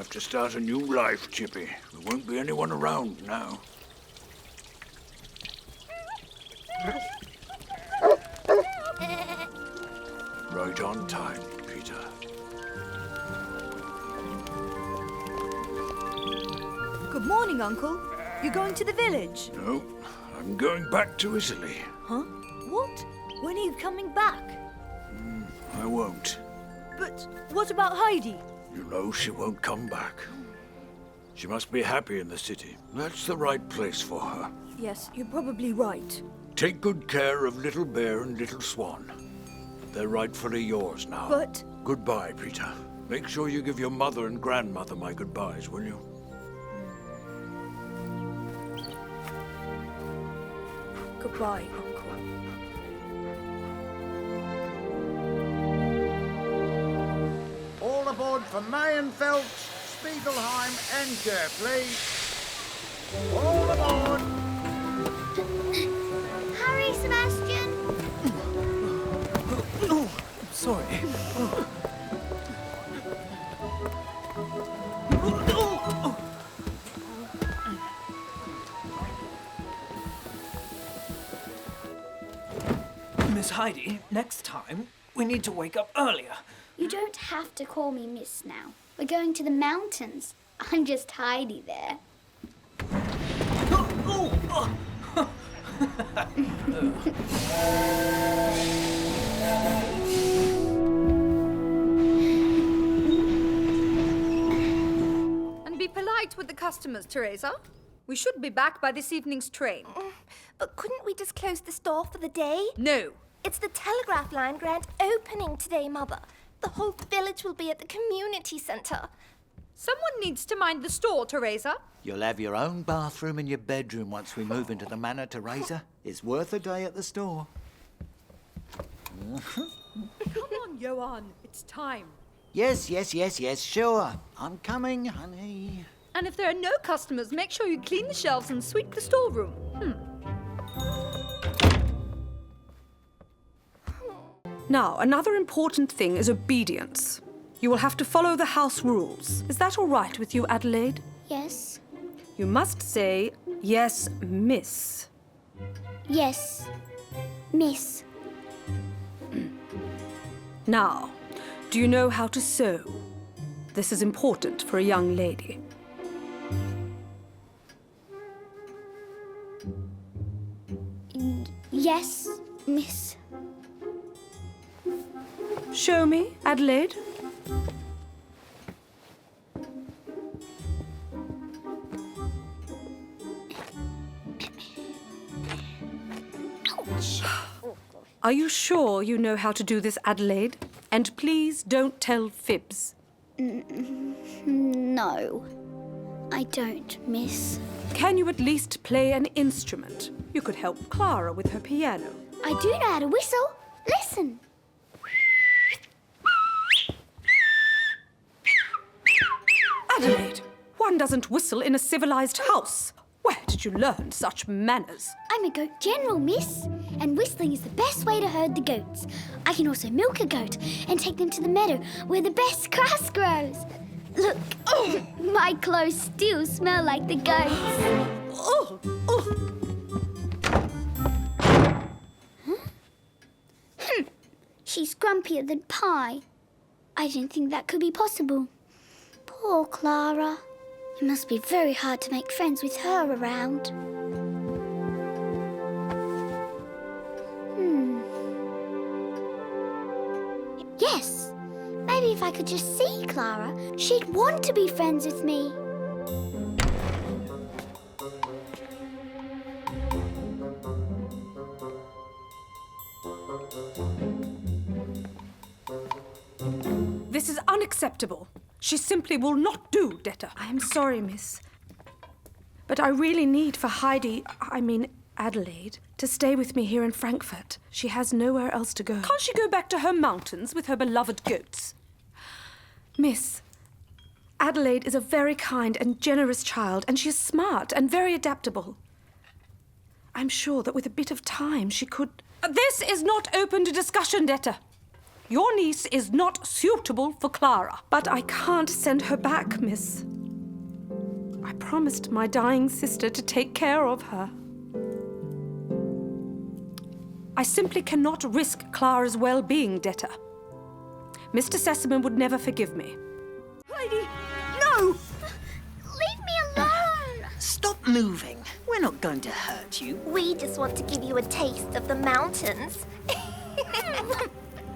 have to start a new life, Chippy. There won't be anyone around now. Right on time, Peter. Good morning, Uncle. You going to the village? No, I'm going back to Italy. Huh? What? When are you coming back? I won't. But what about Heidi? You know she won't come back. She must be happy in the city. That's the right place for her. Yes, you're probably right. Take good care of Little Bear and Little Swan. They're rightfully yours now. But... Goodbye, Peter. Make sure you give your mother and grandmother my goodbyes, will you? Goodbye, Uncle. All aboard for Mayenfeld, Spiegelheim and Gür, please. All aboard! Hurry, Sebastian! Oh, I'm sorry. Miss Heidi, next time, we need to wake up earlier. You don't have to call me Miss now. We're going to the mountains. I'm just Heidi there. And be polite with the customers, Teresa. We should be back by this evening's train. But couldn't we just close the store for the day? No. It's the telegraph line grand opening today, Mother. The whole village will be at the community centre. Someone needs to mind the store, Teresa. You'll have your own bathroom in your bedroom once we move into the manor, Teresa. It's worth a day at the store. Come on, Johan. It's time. Yes, sure. I'm coming, honey. And if there are no customers, make sure you clean the shelves and sweep the storeroom. Now, another important thing is obedience. You will have to follow the house rules. Is that all right with you, Adelaide? Yes? You must say, yes, miss. Yes, Miss. Now, do you know how to sew? This is important for a young lady. Yes, Miss. Show me, Adelaide. Are you sure you know how to do this, Adelaide? And please don't tell fibs. No, I don't, Miss. Can you at least play an instrument? You could help Clara with her piano. I do know how to whistle. Listen. Adelaide, one doesn't whistle in a civilized house. Where did you learn such manners? I'm a goat general, Miss, and whistling is the best way to herd the goats. I can also milk a goat and take them to the meadow where the best grass grows. Look, my clothes still smell like the goats. She's grumpier than pie. I didn't think that could be possible. Poor Clara. It must be very hard to make friends with her around. Yes, maybe if I could just see Clara, she'd want to be friends with me. This is unacceptable. She simply will not do, Detta. I am sorry, miss. But I really need for Adelaide, to stay with me here in Frankfurt. She has nowhere else to go. Can't she go back to her mountains with her beloved goats? Miss, Adelaide is a very kind and generous child, and she is smart and very adaptable. I'm sure that with a bit of time she could... This is not open to discussion, Detta. Your niece is not suitable for Clara. But I can't send her back, miss. I promised my dying sister to take care of her. I simply cannot risk Clara's well-being, Detta. Mr. Sesemann would never forgive me. Heidi, no! Leave me alone! Stop moving. We're not going to hurt you. We just want to give you a taste of the mountains.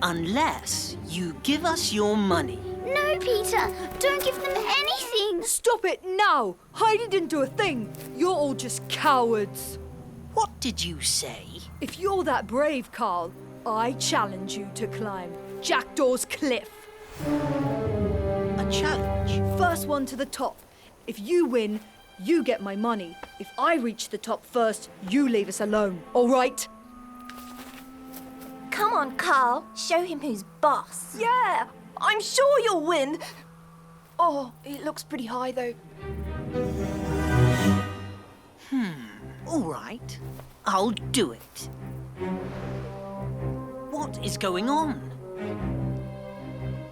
Unless you give us your money. No, Peter, don't give them anything. Stop it now! Heidi didn't do a thing. You're all just cowards. What did you say? If you're that brave, Carl, I challenge you to climb Jackdaw's cliff. A challenge? First one to the top. If you win, you get my money. If I reach the top first, you leave us alone, all right? Come on, Carl. Show him who's boss. Yeah, I'm sure you'll win. Oh, it looks pretty high, though. All right. I'll do it. What is going on?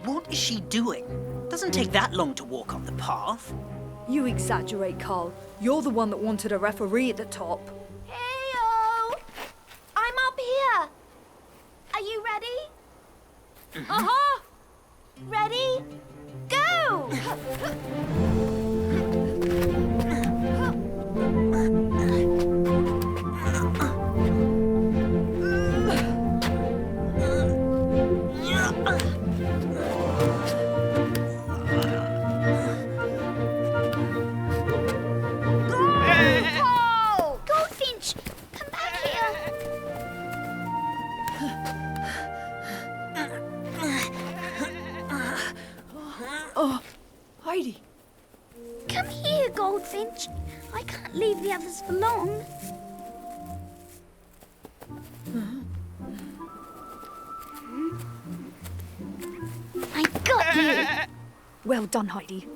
What is she doing? Doesn't take that long to walk up the path. You exaggerate, Carl. You're the one that wanted a referee at the top. Hey-o! I'm up here. Are you ready? Uh-huh! Ready? Go! Goldfinch, come back here. Oh, Heidi. Come here, Goldfinch. I can't leave the others for long. I got you. Well done, Heidi.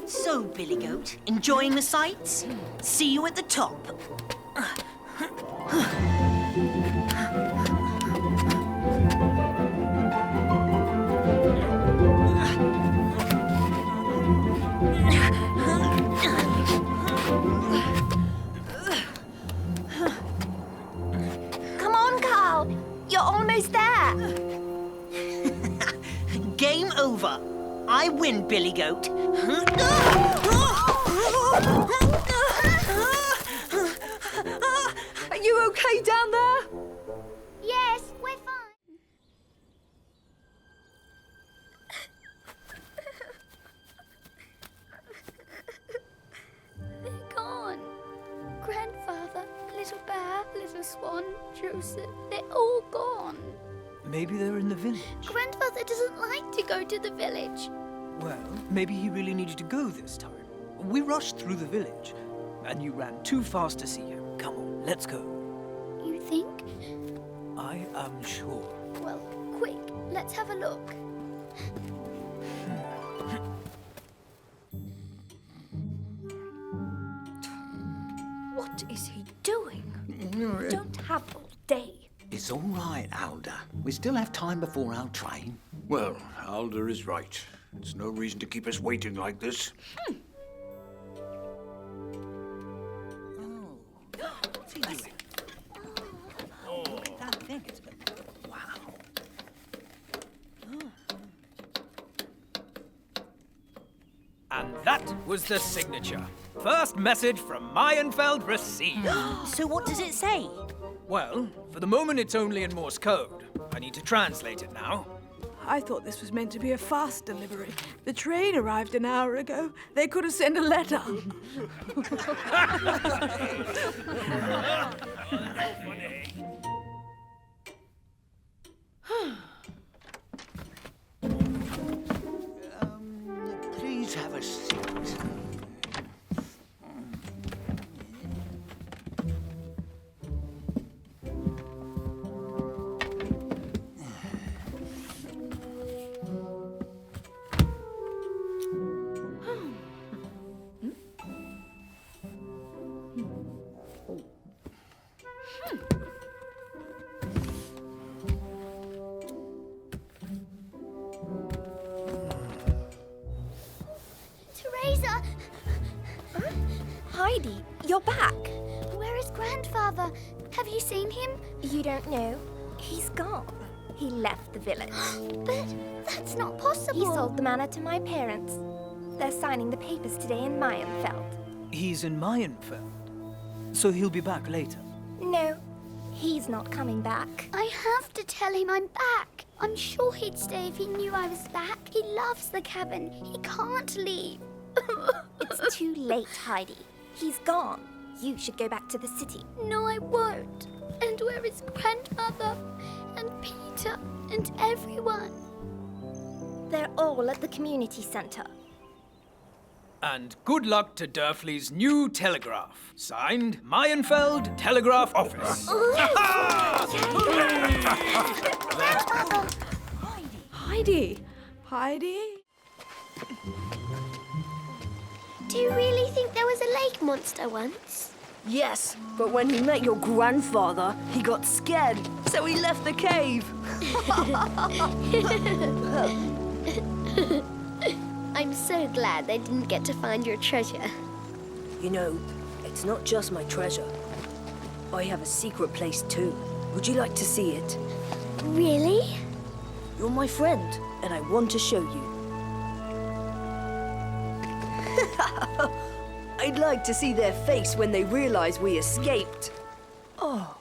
So, Billy Goat, enjoying the sights? See you at the top. Come on, Carl. You're almost there. Game over. I win, Billy Goat. Are you okay down there? Yes, we're fine. They're gone. Grandfather, little bear, little swan, Joseph, they're all gone. Maybe they're in the village. Grandfather doesn't like to go to the village. Well, maybe he really needed to go this time. We rushed through the village, and you ran too fast to see him. Come on, let's go. You think? I am sure. Well, quick, let's have a look. What is he doing? Don't have all day. It's all right, Alda. We still have time before our train. Well, Alda is right. There's no reason to keep us waiting like this. What's he doing? Oh, that thing is... Wow. And that was the signature. First message from Mayenfeld received. So what does it say? Well, for the moment it's only in Morse code. I need to translate it now. I thought this was meant to be a fast delivery. The train arrived an hour ago. They could have sent a letter. Please have a seat. Heidi, you're back. Where is grandfather? Have you seen him? You don't know? He's gone. He left the village. But that's not possible. He sold the manor to my parents. They're signing the papers today in Mayenfeld. He's in Mayenfeld, so he'll be back later. No, he's not coming back. I have to tell him I'm back. I'm sure he'd stay if he knew I was back. He loves the cabin. He can't leave. It's too late, Heidi. He's gone. You should go back to the city. No, I won't. And where is grandmother? And Peter? And everyone? They're all at the community centre. And good luck to Durflee's new telegraph. Signed, Mayenfeld Telegraph Office. Heidi! Heidi? Do you really think there was a lake monster once? Yes, but when he met your grandfather, he got scared, so he left the cave. I'm so glad they didn't get to find your treasure. You know, it's not just my treasure. I have a secret place too. Would you like to see it? Really? You're my friend, and I want to show you. I'd like to see their face when they realize we escaped. Oh.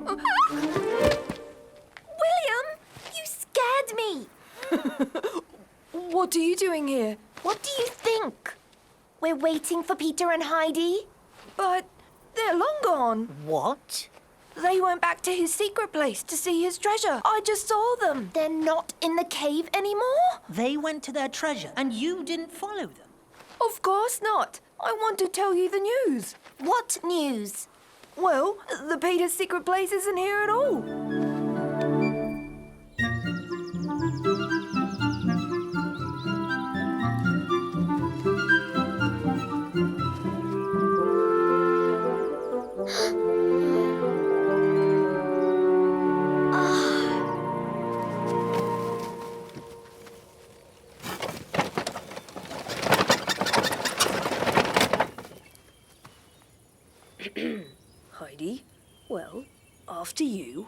William, you scared me. What are you doing here? What do you think? We're waiting for Peter and Heidi. But they're long gone. What? They went back to his secret place to see his treasure. I just saw them. They're not in the cave anymore? They went to their treasure and you didn't follow them. Of course not. I want to tell you the news. What news? Well, the Peter's secret place isn't here at all. Heidi, well, after you.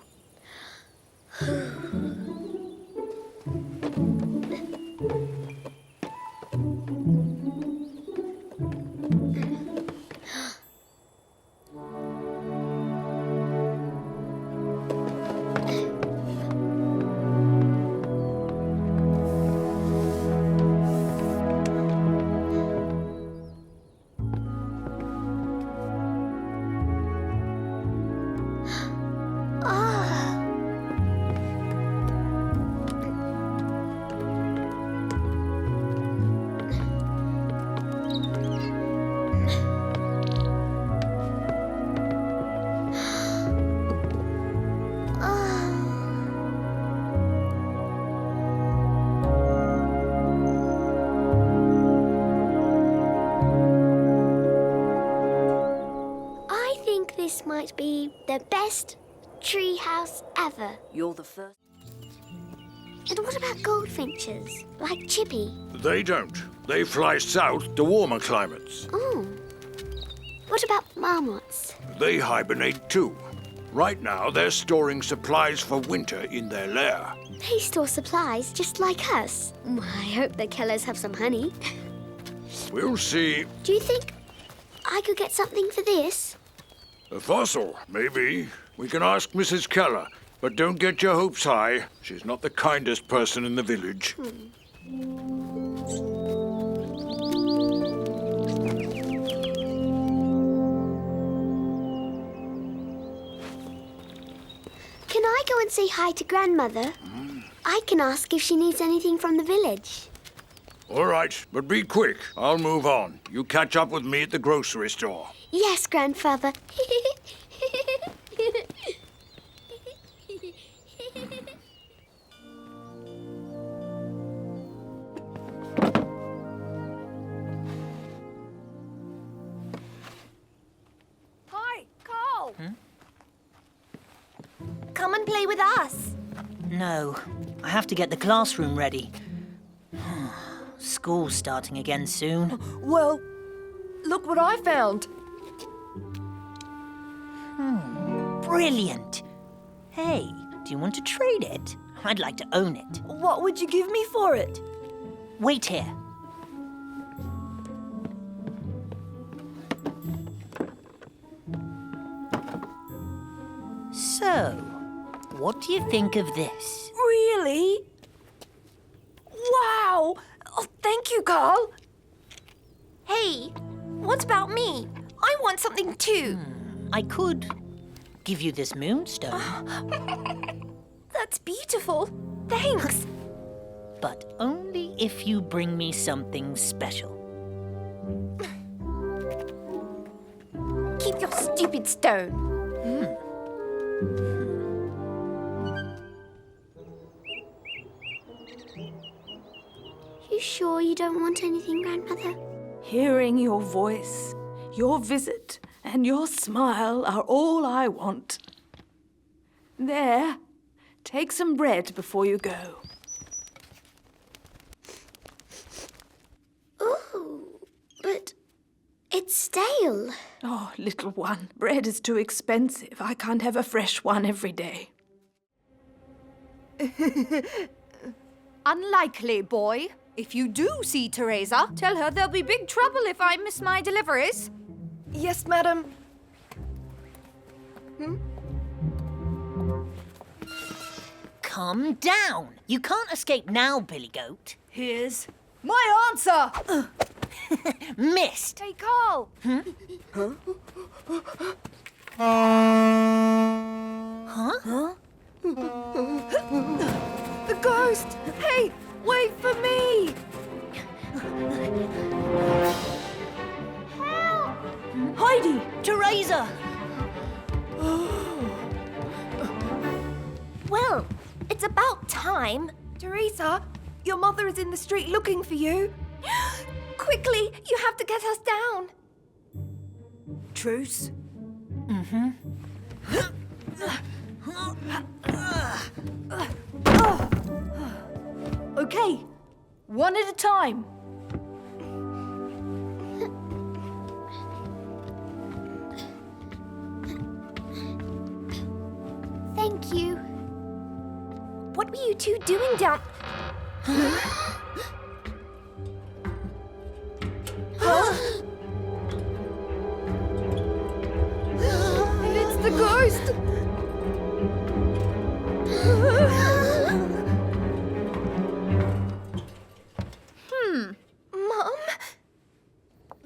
This might be the best tree house ever. You're the first. And what about goldfinches? Like Chippy? They don't. They fly south to warmer climates. Oh. What about marmots? They hibernate too. Right now, they're storing supplies for winter in their lair. They store supplies just like us. I hope the Kellers have some honey. We'll see. Do you think I could get something for this? A fossil, maybe. We can ask Mrs. Keller, but don't get your hopes high. She's not the kindest person in the village. Can I go and say hi to Grandmother? I can ask if she needs anything from the village. All right, but be quick. I'll move on. You catch up with me at the grocery store. Yes, Grandfather. Hi, Carl. Come and play with us. No, I have to get the classroom ready. school's starting again soon. Well, look what I found. Brilliant. Hey, do you want to trade it? I'd like to own it. What would you give me for it? Wait here. So, what do you think of this? Really? Wow! Oh, thank you, Carl. Hey, what about me? I want something too. I could give you this moonstone, That's beautiful. Thanks. but only if you bring me something special. Keep your stupid stone. You sure you don't want anything, Grandmother? Hearing your voice, your visit, and your smile are all I want. There, take some bread before you go. Ooh, but it's stale. Oh, little one, bread is too expensive. I can't have a fresh one every day. Unlikely, boy. If you do see Teresa, tell her there'll be big trouble if I miss my deliveries. Yes, madam. Calm down. You can't escape now, Billy Goat. Here's my answer! Missed. Hey, Carl! The ghost! Hey, wait for me! Help! Heidi! Teresa! Well, it's about time. Teresa, your mother is in the street looking for you. Quickly, you have to get us down. Truce. Okay, one at a time. Thank you. What were you two doing down? It's the ghost! Mum?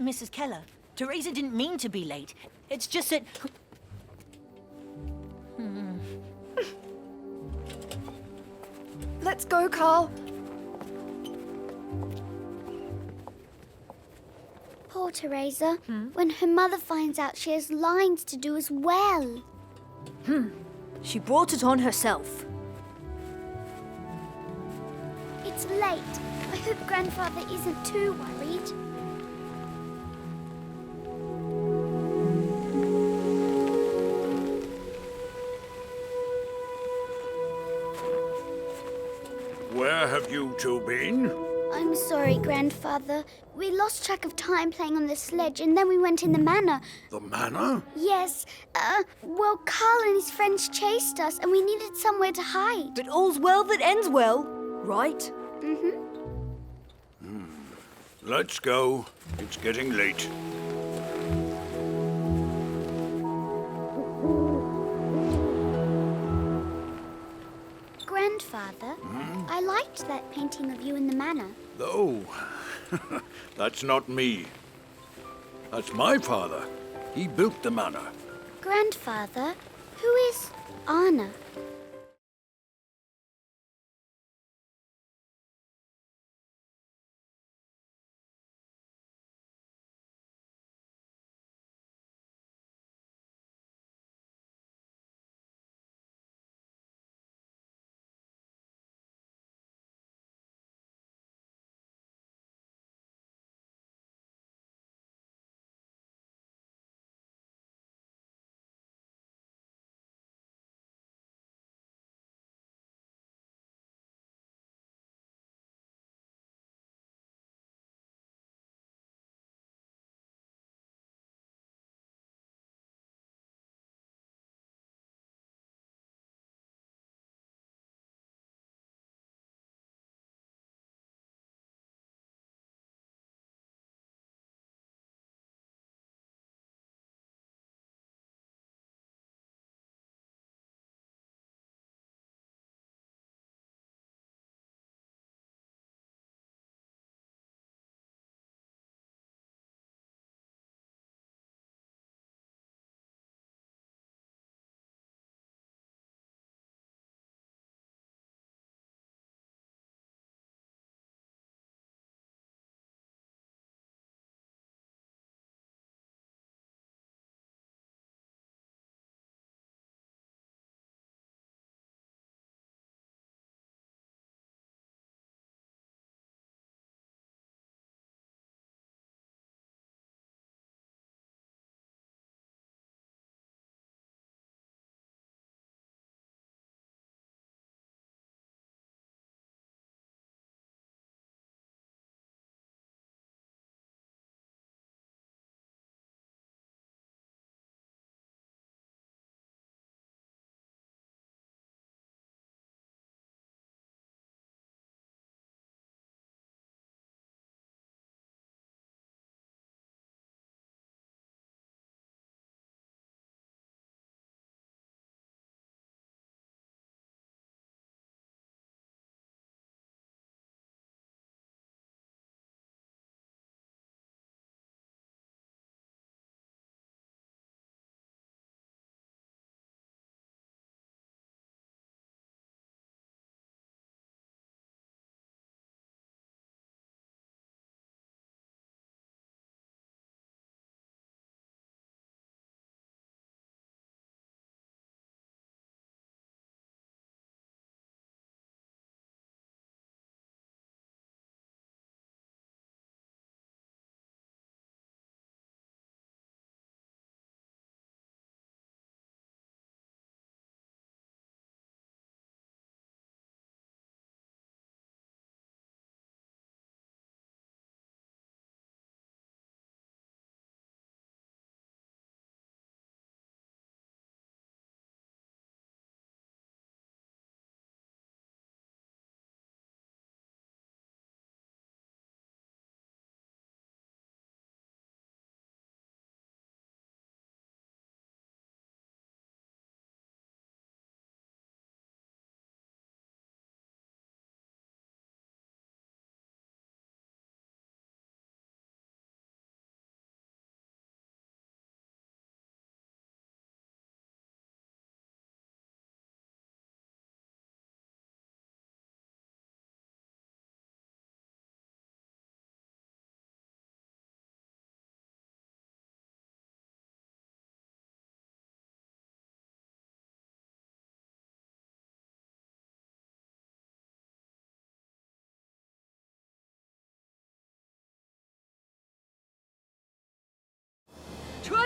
Mrs. Keller, Teresa didn't mean to be late. It's just that... Let's go, Carl. Poor Teresa. When her mother finds out, she has lines to do as well. She brought it on herself. It's late. I hope Grandfather isn't too worried. Where have you two been? I'm sorry, Grandfather. We lost track of time playing on the sledge, and then we went in the manor. The manor? Yes, well, Carl and his friends chased us, and we needed somewhere to hide. But all's well that ends well, right? Let's go. It's getting late. Grandfather, I liked that painting of you in the manor. Oh, that's not me. That's my father. He built the manor. Grandfather, who is Anna?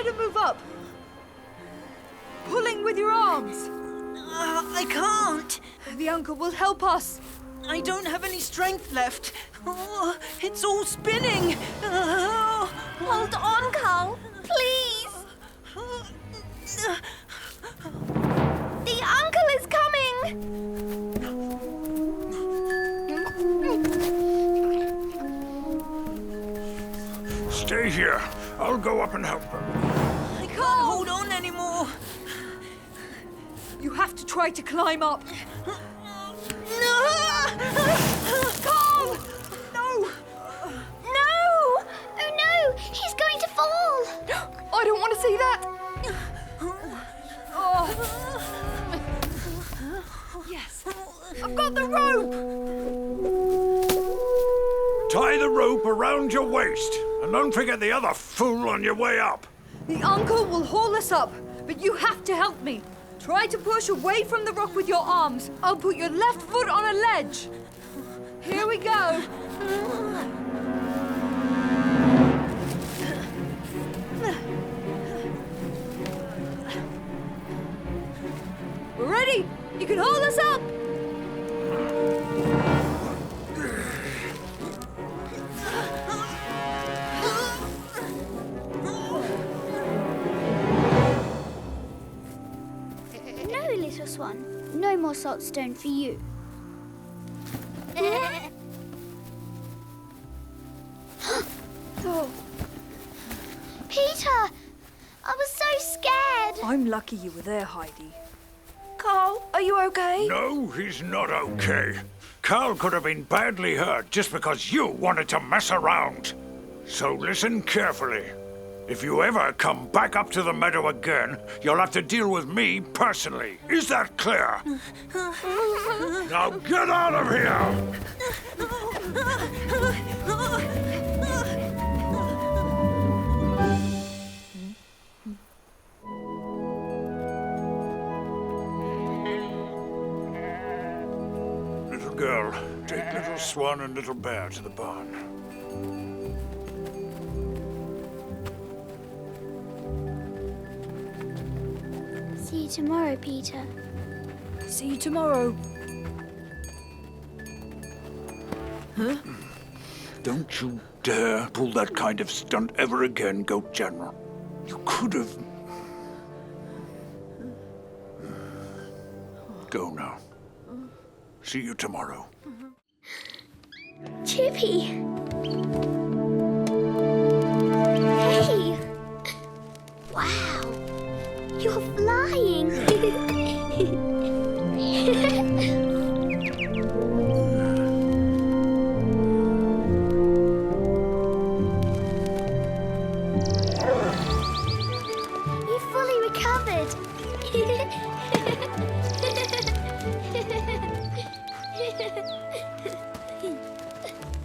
Try to move up. Pulling with your arms. I can't. The uncle will help us. I don't have any strength left. Oh, it's all spinning. Oh. Hold on, Carl. Please. The uncle is coming. Stay here. I'll go up and help her. I can't hold on anymore. You have to try to climb up. No! Carl! No! No! Oh no! He's going to fall! I don't want to see that. Oh. Yes. I've got the rope. Tie the rope around your waist. And don't forget the other fool on your way up. The uncle will haul us up, but you have to help me. Try to push away from the rock with your arms. I'll put your left foot on a ledge. Here we go. We're ready. You can hold us up. No, little swan. No more salt stone for you. Oh, Peter! I was so scared. I'm lucky you were there, Heidi. Carl, are you okay? No, he's not okay. Carl could have been badly hurt just because you wanted to mess around. So listen carefully. If you ever come back up to the meadow again, you'll have to deal with me personally. Is that clear? Now get out of here! Little girl, take Little Swan and Little Bear to the barn. See you tomorrow, Peter. See you tomorrow. Huh? Don't you dare pull that kind of stunt ever again, Goat General. You could have... Go now. See you tomorrow. Chippy! Hey! Wow! You're flying! You fully recovered!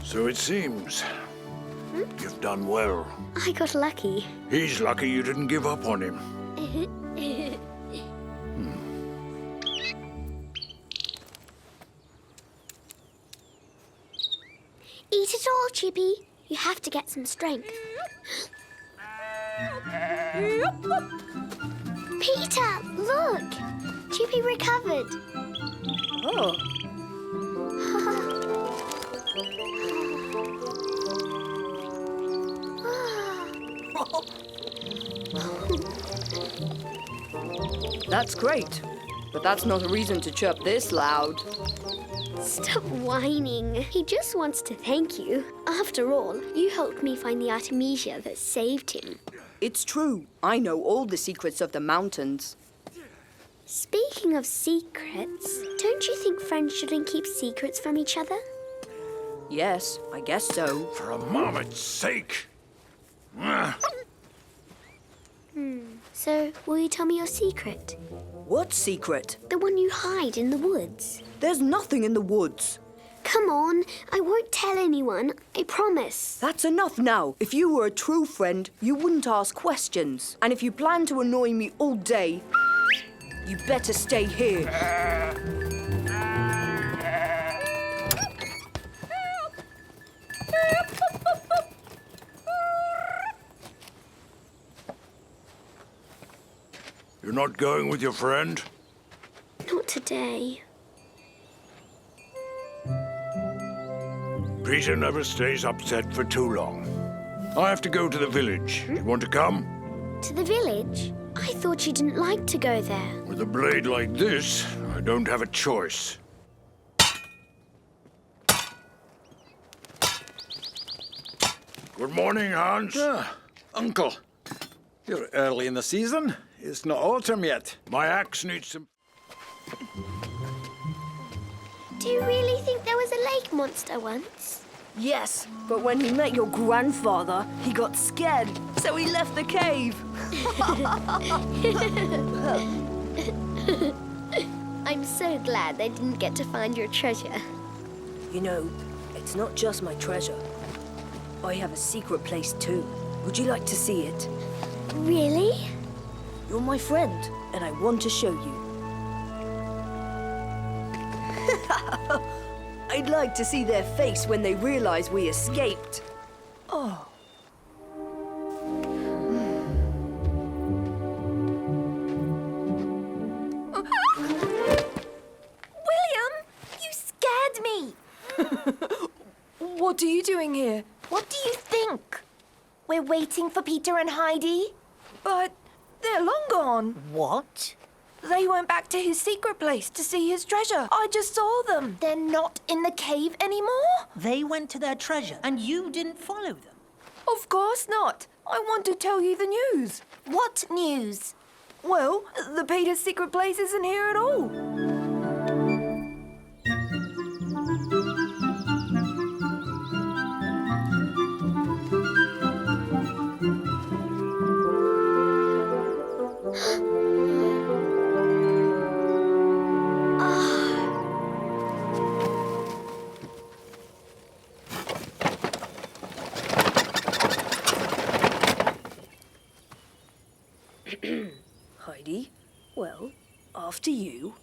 So it seems. You've done well. I got lucky. He's lucky you didn't give up on him. Eat it all, Chippy. You have to get some strength. Peter, look! Chippy recovered. Oh. That's great, but that's not a reason to chirp this loud. Stop whining. He just wants to thank you. After all, you helped me find the Artemisia that saved him. It's true. I know all the secrets of the mountains. Speaking of secrets, don't you think friends shouldn't keep secrets from each other? Yes, I guess so. For a moment's sake. So, will you tell me your secret? What secret? The one you hide in the woods. There's nothing in the woods. Come on, I won't tell anyone, I promise. That's enough now. If you were a true friend, you wouldn't ask questions. And if you plan to annoy me all day, you better stay here. You're not going with your friend? Not today. Peter never stays upset for too long. I have to go to the village. You want to come? To the village? I thought you didn't like to go there. With a blade like this, I don't have a choice. Good morning, Hans. Uncle, you're early in the season. It's not autumn yet. My axe needs some... Do you really think there was a lake monster once? Yes, but when he met your grandfather, he got scared, so he left the cave. I'm so glad I didn't get to find your treasure. You know, it's not just my treasure. I have a secret place too. Would you like to see it? Really? You're my friend, and I want to show you. I'd like to see their face when they realize we escaped. Oh. William, you scared me. What are you doing here? What do you think? We're waiting for Peter and Heidi. But they're long gone. What? They went back to his secret place to see his treasure. I just saw them. They're not in the cave anymore? They went to their treasure and you didn't follow them. Of course not. I want to tell you the news. What news? Well, the Peter's secret place isn't here at all. Heidi, well, after you.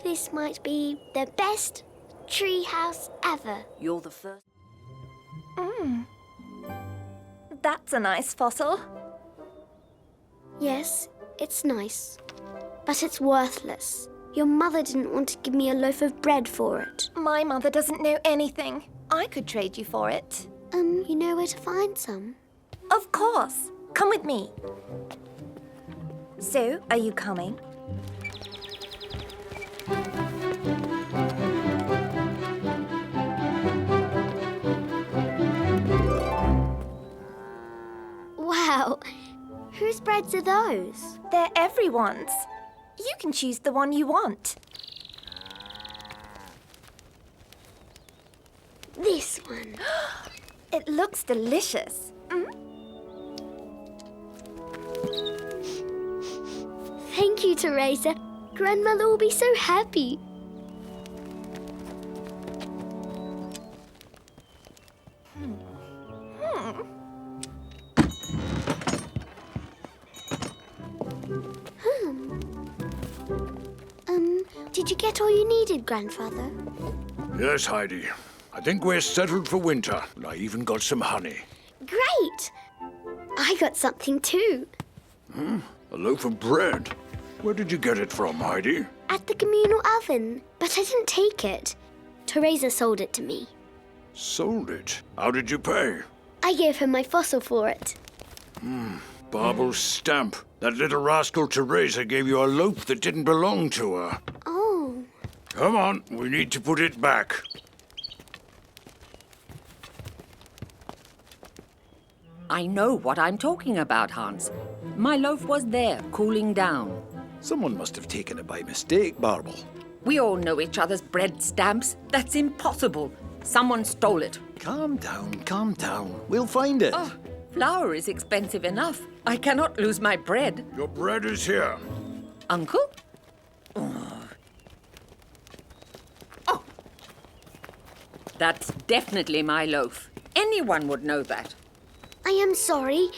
This might be the best tree house ever. You're the first. That's a nice fossil. Yes, it's nice. But it's worthless. Your mother didn't want to give me a loaf of bread for it. My mother doesn't know anything. I could trade you for it. You know where to find some? Of course. Come with me. So, are you coming? Wow, whose breads are those? They're everyone's. You can choose the one you want. This one. It looks delicious. Thank you, Teresa. Grandmother will be so happy. Did you get all you needed, Grandfather? Yes, Heidi. I think we're settled for winter, and I even got some honey. Great! I got something too. A loaf of bread. Where did you get it from, Heidi? At the communal oven, but I didn't take it. Teresa sold it to me. Sold it? How did you pay? I gave her my fossil for it. Barbel's stamp. That little rascal Teresa gave you a loaf that didn't belong to her. Oh. Come on, we need to put it back. I know what I'm talking about, Hans. My loaf was there, cooling down. Someone must have taken it by mistake, Barbel. We all know each other's bread stamps. That's impossible. Someone stole it. Calm down. We'll find it. Oh, flour is expensive enough. I cannot lose my bread. Your bread is here. Uncle? Oh. That's definitely my loaf. Anyone would know that. I am sorry.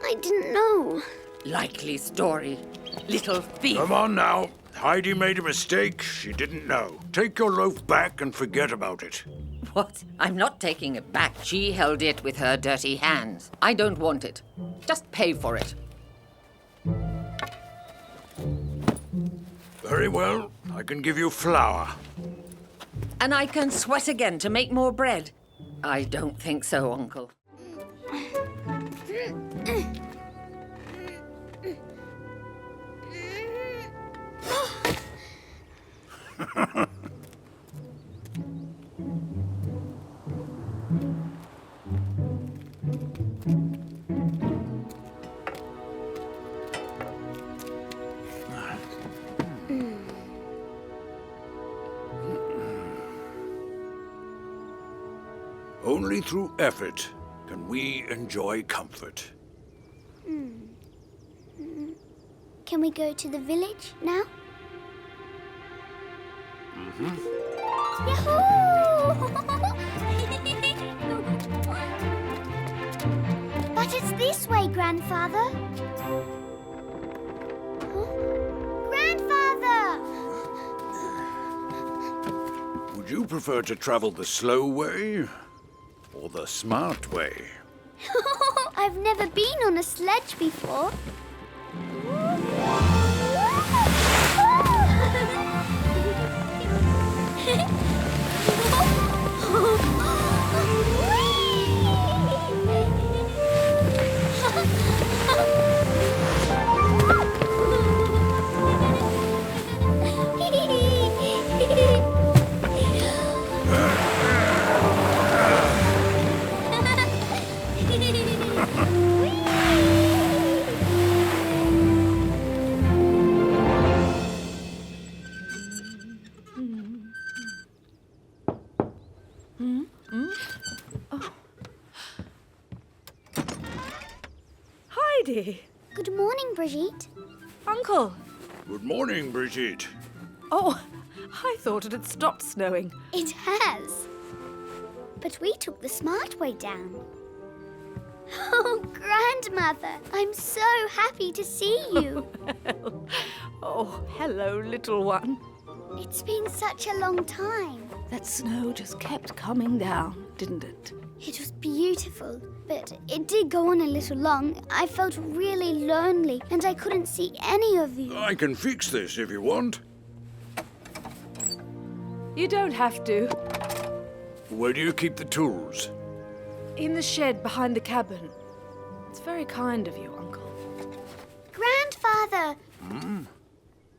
I didn't know. Likely story. Little thief. Come on now. Heidi made a mistake. She didn't know. Take your loaf back and forget about it. What? I'm not taking it back. She held it with her dirty hands. I don't want it. Just pay for it. Very well. I can give you flour. And I can sweat again to make more bread. I don't think so, Uncle. Only through effort can we enjoy comfort. Can we go to the village now? Yahoo! But it's this way, Grandfather. Huh? Grandfather! Would you prefer to travel the slow way or the smart way? I've never been on a sledge before. Heidi! Good morning, Brigitte. Uncle! Good morning, Brigitte. Oh, I thought it had stopped snowing. It has. But we took the smart way down. Oh, Grandmother, I'm so happy to see you. Oh, hello, little one. It's been such a long time. That snow just kept coming down, didn't it? It was beautiful, but it did go on a little long. I felt really lonely and I couldn't see any of you. I can fix this if you want. You don't have to. Where do you keep the tools? In the shed behind the cabin. It's very kind of you, Uncle. Grandfather!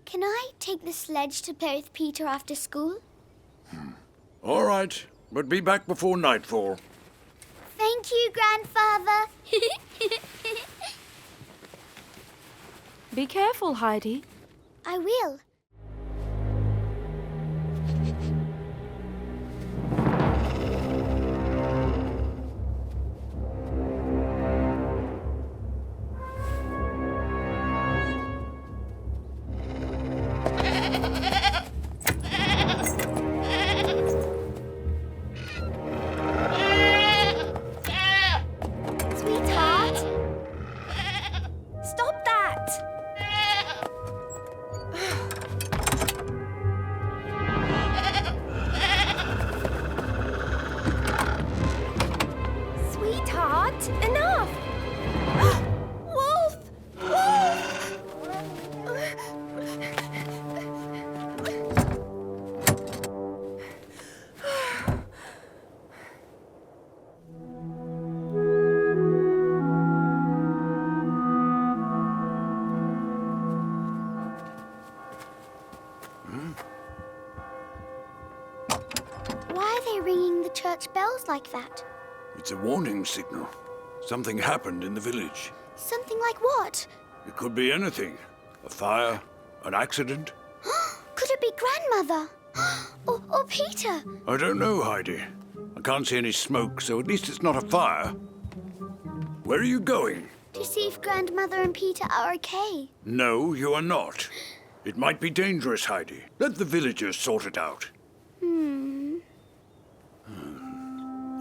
Can I take the sledge to play with Peter after school? All right, but be back before nightfall. Thank you, Grandfather. Be careful, Heidi. I will. are they ringing the church bells like that? It's a warning signal. Something happened in the village. Something like what? It could be anything. A fire, an accident. Could it be Grandmother? or Peter? I don't know, Heidi. I can't see any smoke, so at least it's not a fire. Where are you going? To see if Grandmother and Peter are okay. No, you are not. It might be dangerous, Heidi. Let the villagers sort it out.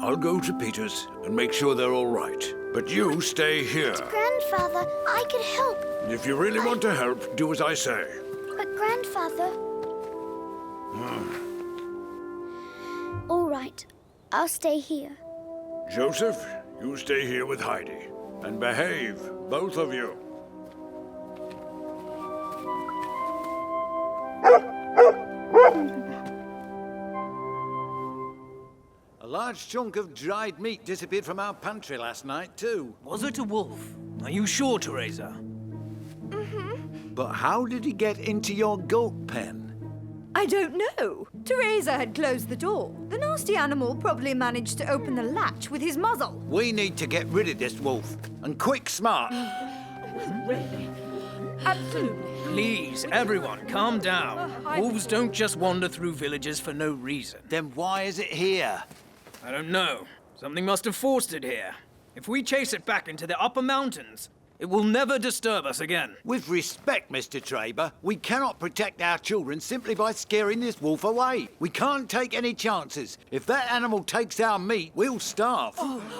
I'll go to Peter's and make sure they're all right. But you stay here. Grandfather, I could help. If you really want to help, do as I say. But Grandfather... All right, I'll stay here. Joseph, you stay here with Heidi. And behave, both of you. A large chunk of dried meat disappeared from our pantry last night, too. Was it a wolf? Are you sure, Teresa? But how did he get into your goat pen? I don't know. Teresa had closed the door. The nasty animal probably managed to open the latch with his muzzle. We need to get rid of this wolf. And quick smart. Really? Absolutely. Please, everyone, calm down. Wolves don't just wander through villages for no reason. Then why is it here? I don't know. Something must have forced it here. If we chase it back into the upper mountains, it will never disturb us again. With respect, Mr. Traber, we cannot protect our children simply by scaring this wolf away. We can't take any chances. If that animal takes our meat, we'll starve. Peter!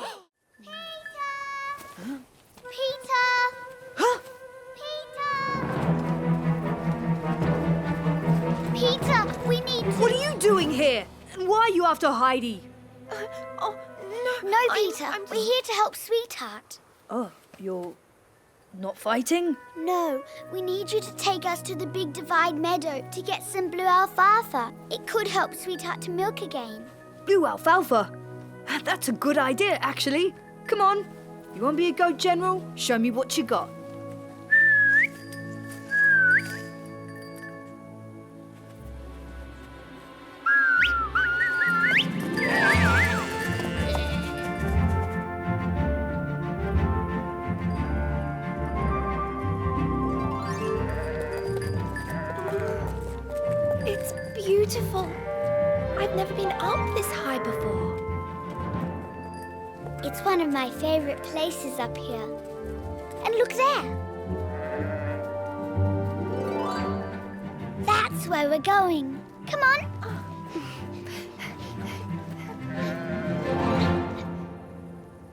Peter, we need to... What are you doing here? And why are you after Heidi? No, Peter. We're here to help Sweetheart. Oh, you're not fighting? No, we need you to take us to the Big Divide Meadow to get some blue alfalfa. It could help Sweetheart to milk again. Blue alfalfa? That's a good idea, actually. Come on. You want to be a goat general? Show me what you got. It's beautiful. I've never been up this high before. It's one of my favorite places up here. And look there. That's where we're going. Come on.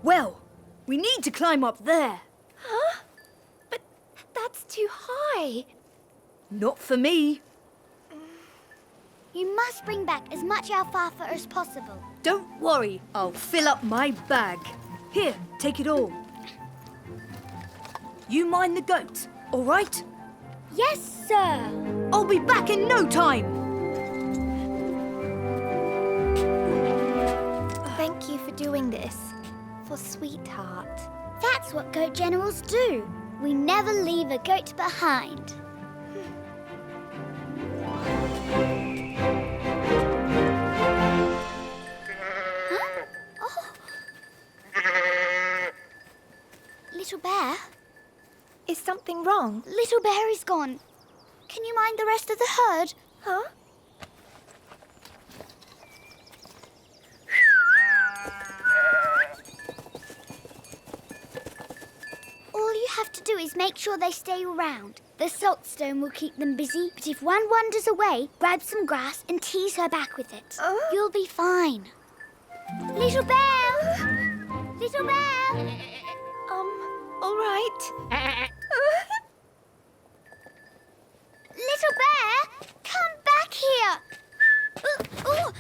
Well, we need to climb up there. Huh? But that's too high. Not for me. You must bring back as much alfalfa as possible. Don't worry, I'll fill up my bag. Here, take it all. You mind the goats, all right? Yes, sir. I'll be back in no time. Thank you for doing this. For Sweetheart. That's what goat generals do. We never leave a goat behind. Little Bear? Is something wrong? Little Bear is gone. Can you mind the rest of the herd? Huh? All you have to do is make sure they stay around. The saltstone will keep them busy, but if one wanders away, grab some grass and tease her back with it. You'll be fine. Little Bear! Little Bear! All right. Little Bear, come back here! Ooh.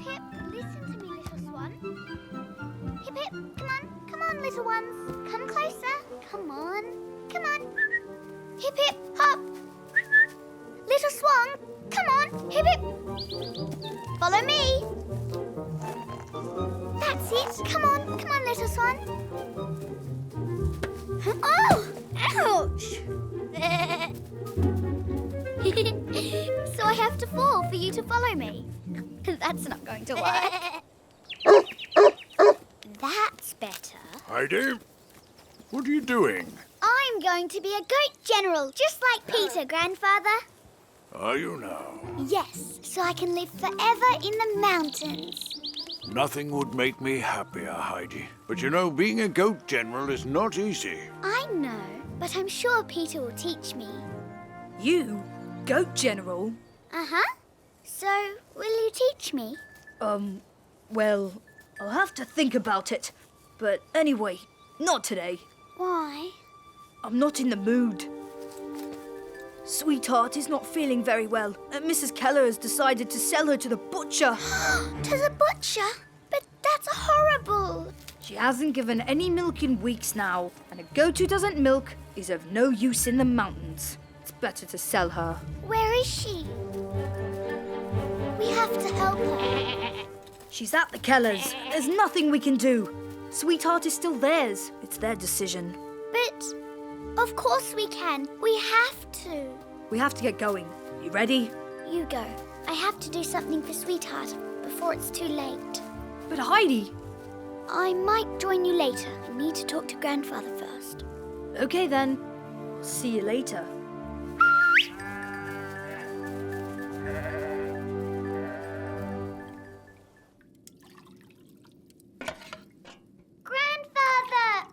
hip, listen to me, little swan. Hip, hip, come on, little ones. Come closer. Come on. Hip, hip, hop. Little swan, come on, hip, hip. Follow me. That's it. Come on, little swan. Oh, ouch. So I have to fall for you to follow me. That's not going to work. That's better. Heidi, what are you doing? I'm going to be a goat general, just like Peter, Grandfather. Are you now? Yes, so I can live forever in the mountains. Nothing would make me happier, Heidi. But you know, being a goat general is not easy. I know, but I'm sure Peter will teach me. You? Goat General? Uh-huh. So, will you teach me? Well, I'll have to think about it. But anyway, not today. Why? I'm not in the mood. Sweetheart is not feeling very well, and Mrs. Keller has decided to sell her to the butcher. To the butcher? But that's horrible. She hasn't given any milk in weeks now, and a goat who doesn't milk is of no use in the mountains. It's better to sell her. Where is she? We have to help her. She's at the Kellers. There's nothing we can do. Sweetheart is still theirs. It's their decision. But of course we can. We have to. We have to get going. You ready? You go. I have to do something for Sweetheart before it's too late. But Heidi... I might join you later. I need to talk to Grandfather first. Okay then. I'll see you later. Grandfather!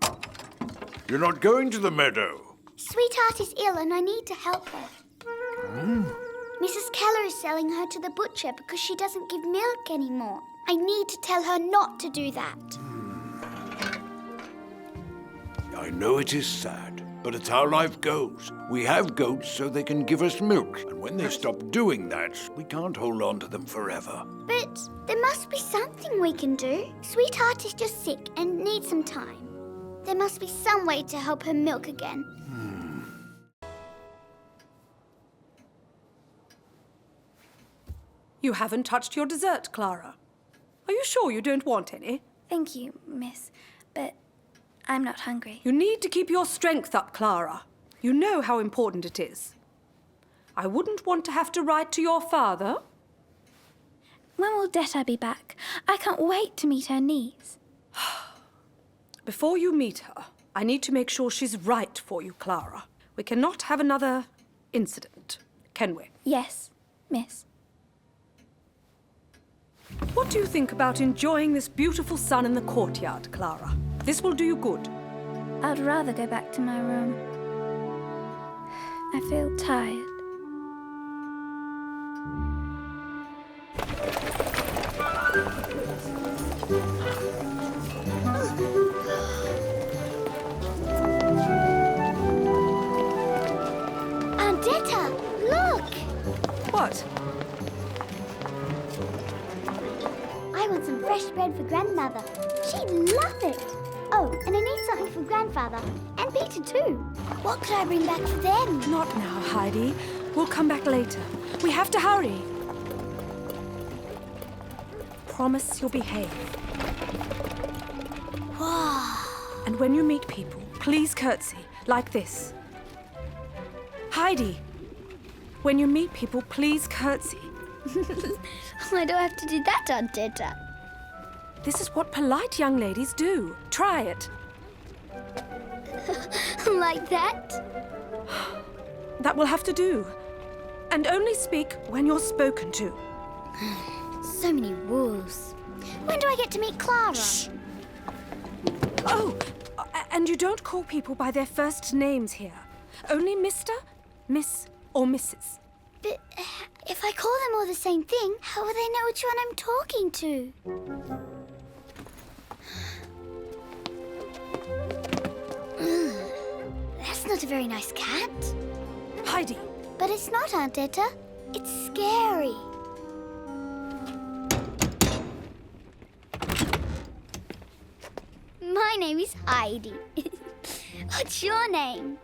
You're not going to the meadow. Sweetheart is ill and I need to help her. Mrs. Keller is selling her to the butcher because she doesn't give milk anymore. I need to tell her not to do that. I know it is sad, but it's how life goes. We have goats so they can give us milk, and when they stop doing that, we can't hold on to them forever. But there must be something we can do. Sweetheart is just sick and needs some time. There must be some way to help her milk again. You haven't touched your dessert, Clara. Are you sure you don't want any? Thank you, miss, but I'm not hungry. You need to keep your strength up, Clara. You know how important it is. I wouldn't want to have to write to your father. When will Detta be back? I can't wait to meet her niece. Before you meet her, I need to make sure she's right for you, Clara. We cannot have another incident, can we? Yes, miss. What do you think about enjoying this beautiful sun in the courtyard, Clara? This will do you good. I'd rather go back to my room. I feel tired. Aunt-Dete, look! What? I want some fresh bread for Grandmother. She'd love it. Oh, and I need something for Grandfather. And Peter too. What could I bring back for them? Not now, Heidi. We'll come back later. We have to hurry. Promise you'll behave. Wow. And when you meet people, please curtsy, like this. Heidi, when you meet people, please curtsy. Why do I have to do that, Aunt-Dete? This is what polite young ladies do. Try it. Like that? That will have to do. And only speak when you're spoken to. So many rules. When do I get to meet Clara? Shh. Oh, and you don't call people by their first names here. Only Mr., Miss, or Mrs. But if I call them all the same thing, how will they know which one I'm talking to? That's not a very nice cat. Heidi. But it's not, Aunt-Dete. It's scary. name is Heidi. What's your name?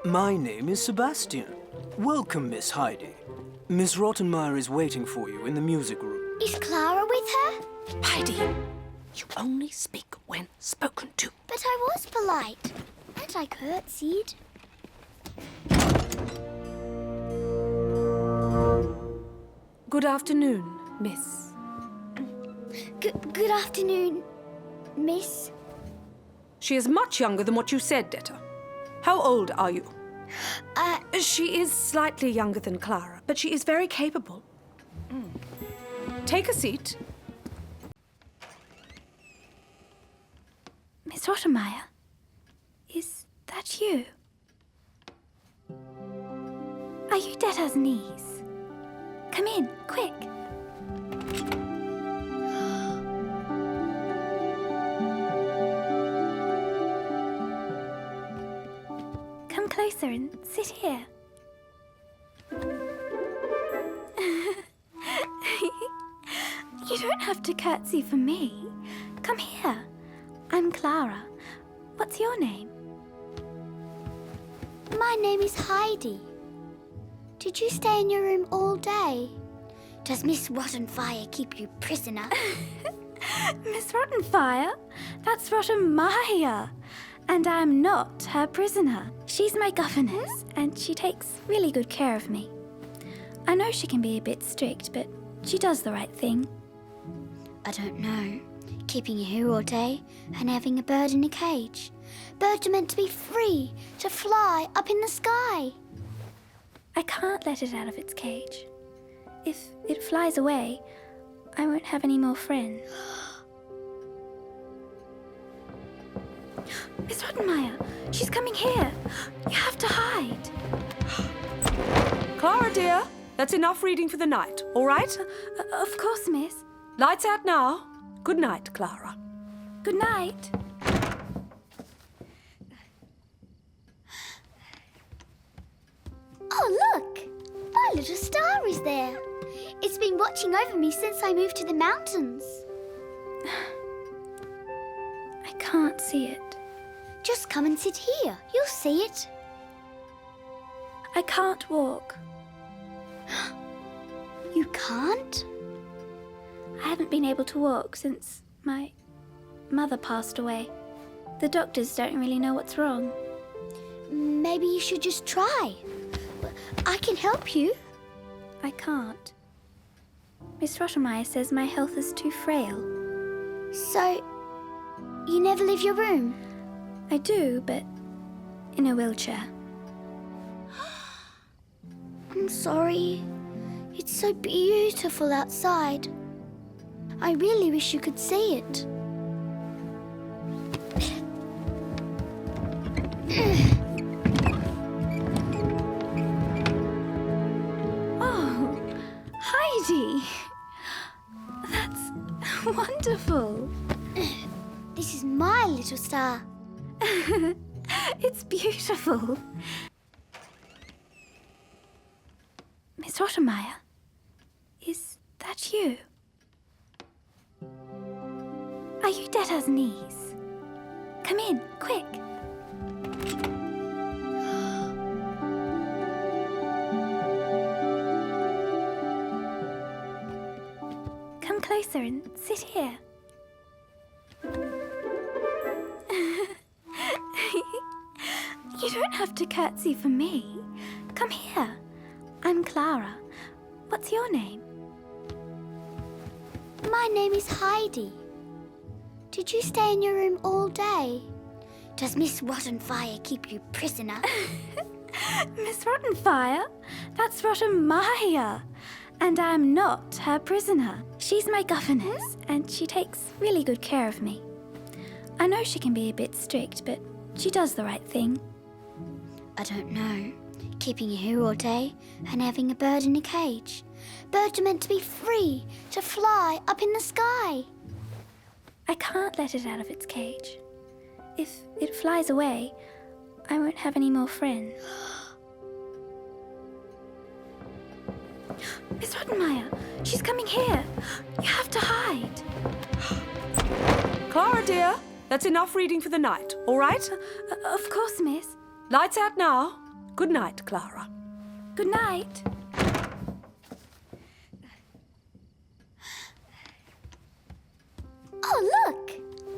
My name is Sebastian. Welcome, Miss Heidi. Miss Rottenmeier is waiting for you in the music room. Is Clara with her? Heidi, you only speak when spoken to. But I was polite. And I curtsied. Good afternoon, Miss. Good afternoon, Miss. She is much younger than what you said, Detta. How old are you? She is slightly younger than Clara, but she is very capable. Take a seat. Miss Rottenmeier, is that you? Are you Detta's niece? Come in, quick. Come closer and sit here. You don't have to curtsy for me. Come here. I'm Clara. What's your name? My name is Heidi. Did you stay in your room all day? Does Miss Rottenfire keep you prisoner? Miss Rottenfire? That's Rottenmeier. And I'm not her prisoner. She's my governess, and she takes really good care of me. I know she can be a bit strict, but she does the right thing. I don't know. Keeping you here all day and having a bird in a cage. Birds are meant to be free, to fly up in the sky. I can't let it out of its cage. If it flies away, I won't have any more friends. Miss Rottenmeier, she's coming here. You have to hide. Clara, dear, that's enough reading for the night, all right? Of course, miss. Lights out now. Good night, Clara. Good night. Oh, look! My little star is there. It's been watching over me since I moved to the mountains. I can't see it. Just come and sit here. You'll see it. I can't walk. You can't? I haven't been able to walk since my mother passed away. The doctors don't really know what's wrong. Maybe you should just try. I can help you. I can't. Miss Rottenmeier says my health is too frail. So, you never leave your room? I do, but in a wheelchair. I'm sorry. It's so beautiful outside. I really wish you could see it. Oh, Heidi! That's wonderful. This is my little star. It's beautiful. Miss Rottenmeier, is that you? Are you Detta's niece? Come in, quick. Come closer and sit here. You don't have to curtsy for me. Come here. I'm Clara. What's your name? My name is Heidi. Did you stay in your room all day? Does Miss Rottenfire keep you prisoner? Miss Rottenfire? That's Rottenmeier. And I'm not her prisoner. She's my governess, and she takes really good care of me. I know she can be a bit strict, but she does the right thing. I don't know. Keeping you here all day and having a bird in a cage. Birds are meant to be free, to fly up in the sky. I can't let it out of its cage. If it flies away, I won't have any more friends. Miss Rottenmeier, she's coming here. You have to hide. Clara, dear, That's enough reading for the night, all right? Of course, miss. Lights out now. Good night, Clara. Good night. Oh, look!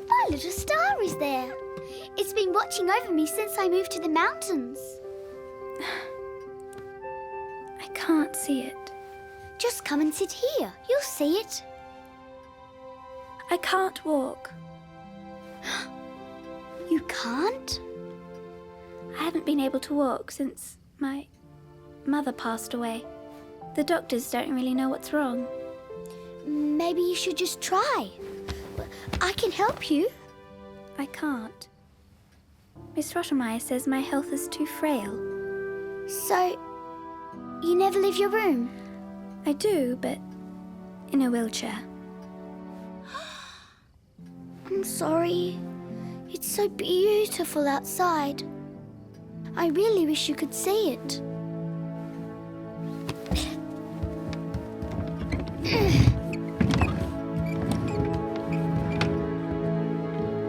My little star is there. It's been watching over me since I moved to the mountains. I can't see it. Just come and sit here. You'll see it. I can't walk. You can't? I haven't been able to walk since my mother passed away. The doctors don't really know what's wrong. Maybe you should just try. I can help you. I can't. Miss Rottenmeier says my health is too frail. So, you never leave your room? I do, but in a wheelchair. I'm sorry. It's so beautiful outside. I really wish you could see it.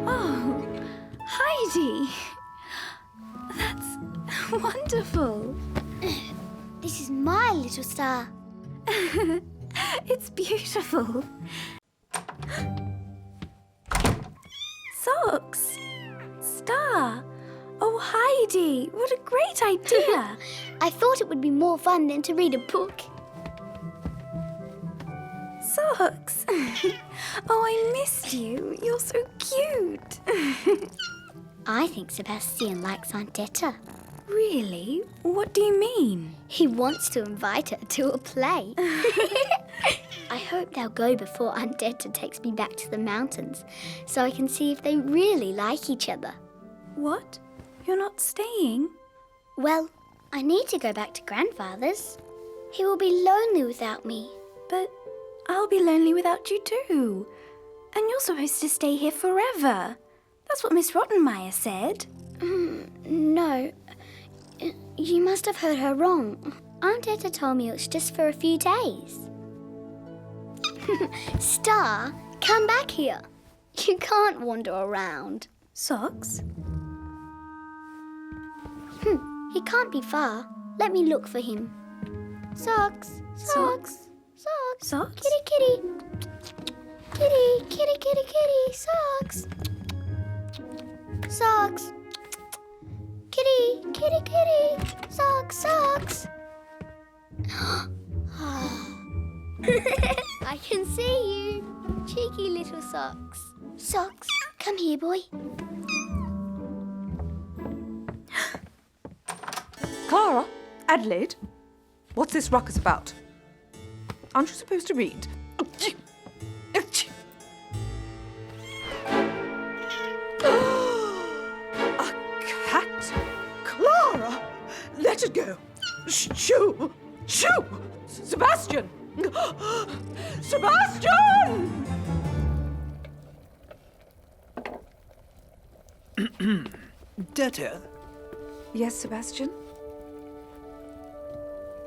Oh, Heidi! That's wonderful. This is my little star. It's beautiful. Socks! Star! Oh, Heidi, what a great idea! I thought it would be more fun than to read a book. Socks! Oh, I missed you. You're so cute. I think Sebastian likes Aunt-Dete. Really? What do you mean? He wants to invite her to a play. I hope they'll go before Aunt-Dete takes me back to the mountains, so I can see if they really like each other. What? You're not staying? Well, I need to go back to Grandfather's. He will be lonely without me. But I'll be lonely without you too. And you're supposed to stay here forever. That's what Miss Rottenmeier said. No. You must have heard her wrong. Aunt-Dete told me it was just for a few days. Star, come back here. You can't wander around. Socks? He can't be far. Let me look for him. Socks, socks, socks. Socks? Kitty, kitty. Kitty, kitty, kitty, kitty. Socks. Socks. Kitty, kitty, kitty. Socks, socks. I can see you. Cheeky little socks. Socks, come here, boy. Clara? Adelaide? What's this ruckus about? Aren't you supposed to read? A cat? Clara! Let it go! Shoo! Shoo! Sebastian! Sebastian! Dete? Yes, Sebastian?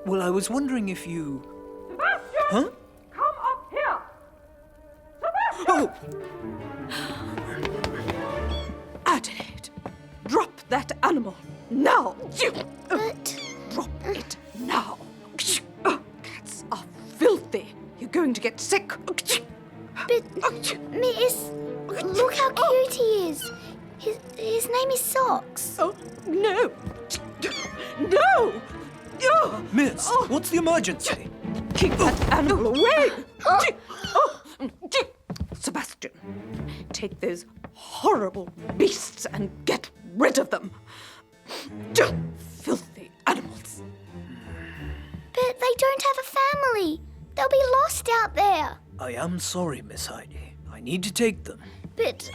Well, I was wondering if you... Sebastian! Huh? Come up here! Sebastian! Oh! Adelaide, drop that animal now! But... Drop it now! Cats are filthy. You're going to get sick. But, Miss, look how cute he is. His name is Socks. Oh, no! No! Miss, what's the emergency? Keep that animal away! Sebastian, take those horrible beasts and get rid of them. Filthy animals. But they don't have a family. They'll be lost out there. I am sorry, Miss Heidi. I need to take them. But...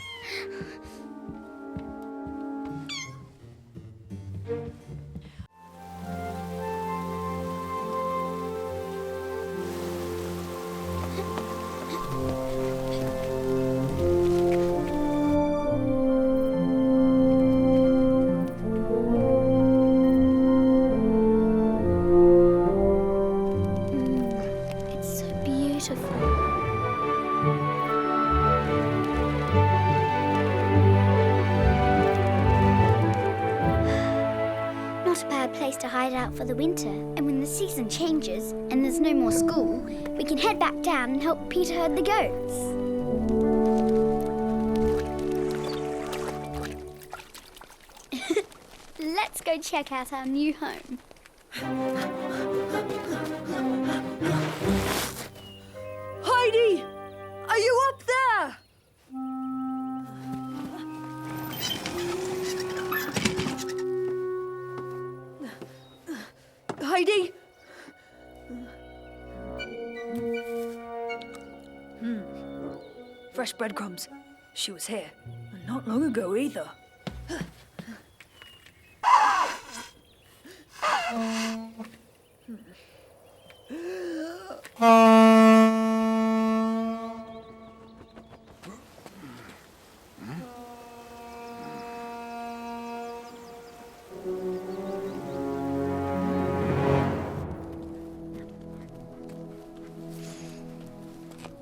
It's so beautiful. not a bad place to hide out for the winter. And when the season changes and there's no more school, we can head back down and help Peter herd the goats. Let's go check out our new home. Heidi! Are you up there? Heidi? Fresh breadcrumbs. She was here. And not long ago either.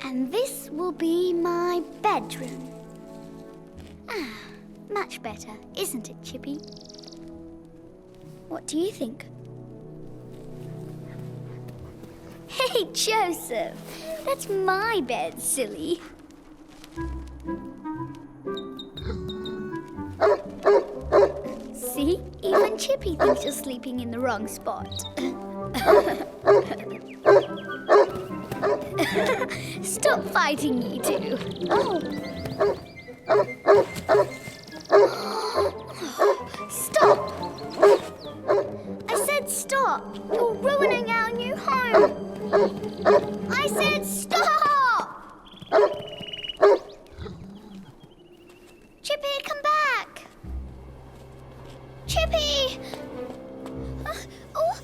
And this will be my bedroom. Ah, much better, isn't it, Chippy? What do you think? Hey, Joseph! That's my bed, silly. See? Even Chippy thinks you're sleeping in the wrong spot. Stop fighting, you two. Stop! I said stop! You're ruining our new home! I said stop! Chippy, come back! Chippy! Oh!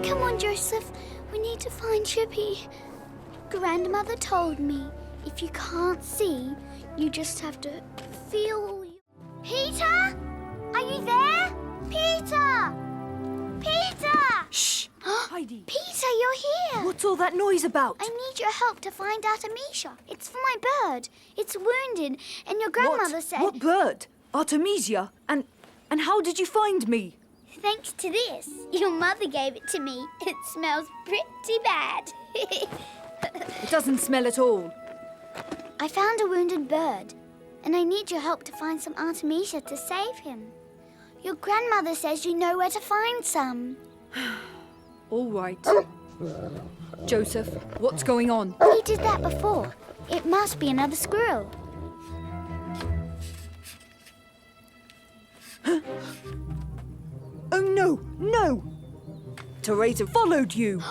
Come on, Joseph. We need to find Chippy. Grandmother told me if you can't see, you just have to feel. Peter? Are you there? Peter! Peter! Shh! Heidi! Peter, you're here! What's all that noise about? I need your help to find Artemisia. It's for my bird. It's wounded, and your grandmother said... What bird? Artemisia? And how did you find me? Thanks to this. Your mother gave it to me. It smells pretty bad. It doesn't smell at all. I found a wounded bird, and I need your help to find some Artemisia to save him. Your grandmother says you know where to find some. All right. Joseph, what's going on? He did that before. It must be another squirrel. Oh, no, no! Teresa followed you.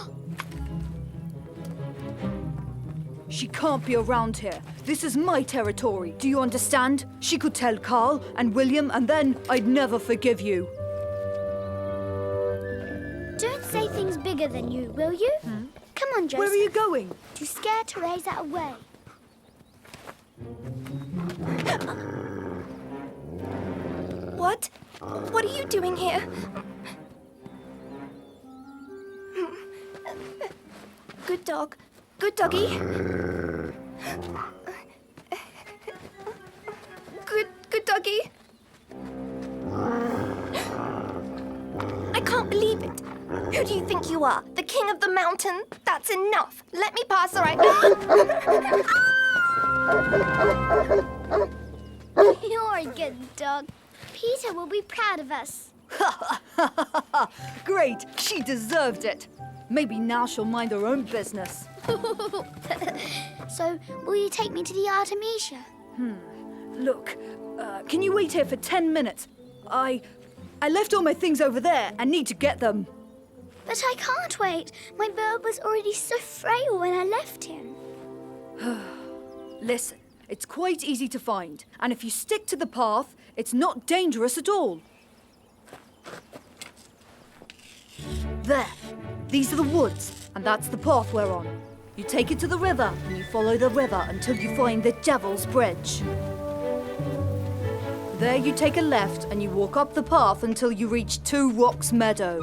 She can't be around here. This is my territory. Do you understand? She could tell Carl and William, and then I'd never forgive you. Don't say things bigger than you, will you? Come on, Joseph. Where are you going? To scare Teresa away. What? What are you doing here? Good dog. Good doggy. Good doggy. I can't believe it. Who do you think you are? The king of the mountain? That's enough. Let me pass, all right? You're a good dog. Peter will be proud of us. Great. She deserved it. Maybe now she'll mind her own business. So, will you take me to the Artemisia? Look, can you wait here for 10 minutes? I left all my things over there and need to get them. But I can't wait. My bird was already so frail when I left him. Listen, it's quite easy to find. And if you stick to the path, it's not dangerous at all. There. These are the woods, and that's the path we're on. You take it to the river, and you follow the river until you find the Devil's Bridge. There you take a left, and you walk up the path until you reach Two Rocks Meadow.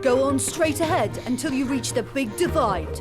Go on straight ahead until you reach the big divide.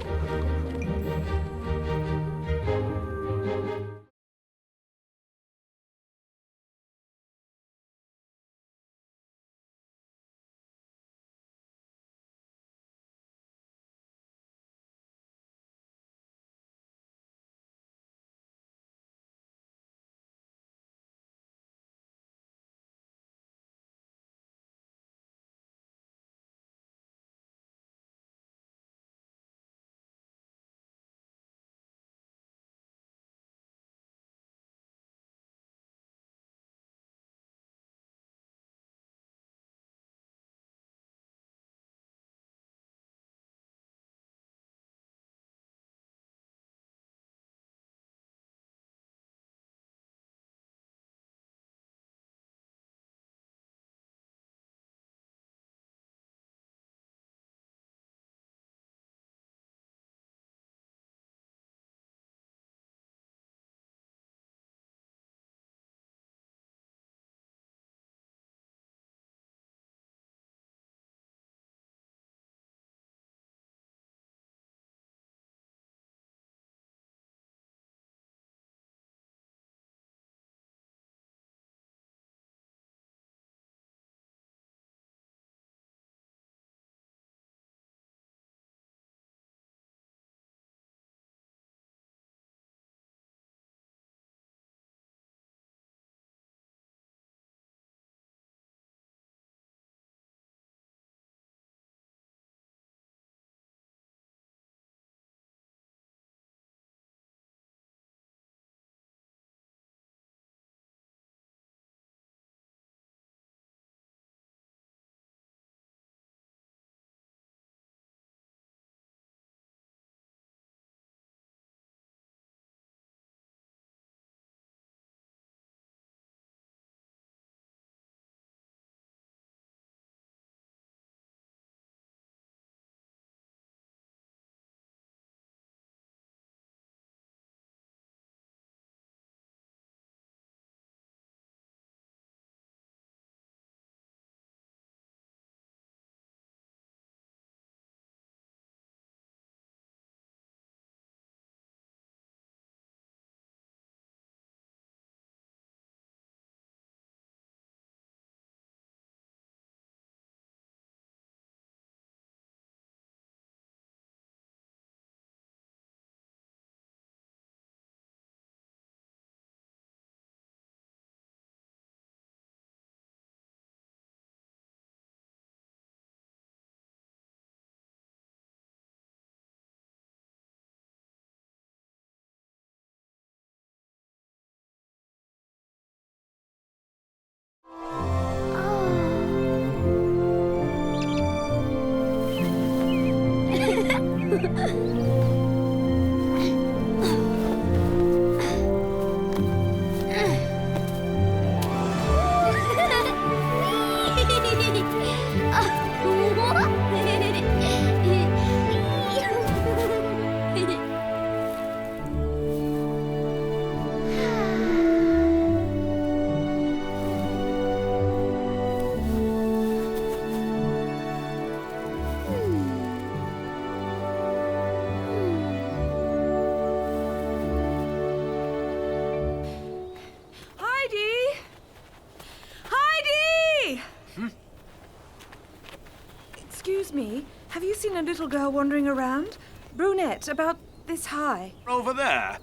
a little girl wandering around. Brunette, about this high. Over there.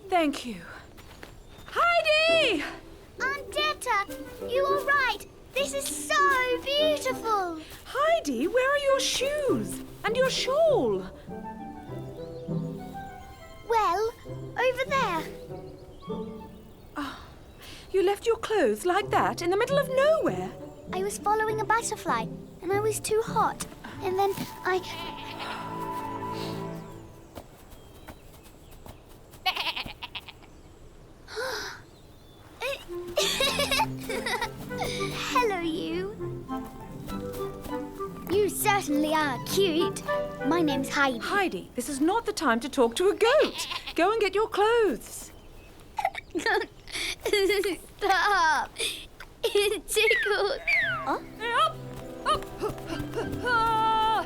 Thank you. Heidi! Aunt-Dete, you all right? This is so beautiful. Heidi, where are your shoes? And your shawl? Well, over there. You left your clothes like that in the middle of nowhere? I was following a butterfly, and I was too hot. And then I... Hello, you. You certainly are cute. My name's Heidi. Heidi, this is not the time to talk to a goat. Go and get your clothes. Stop. It tickled. Huh?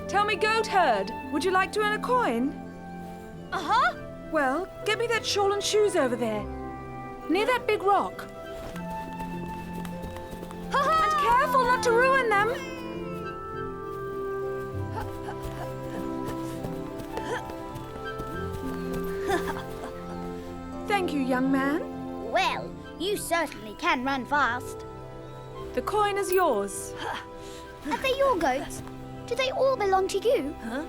Tell me, goat herd, would you like to earn a coin? Uh-huh. Well, get me that shawl and shoes over there, near that big rock. And careful not to ruin them. Thank you, young man. Well, you certainly can run fast. The coin is yours. Are they your goats? Do they all belong to you? Huh?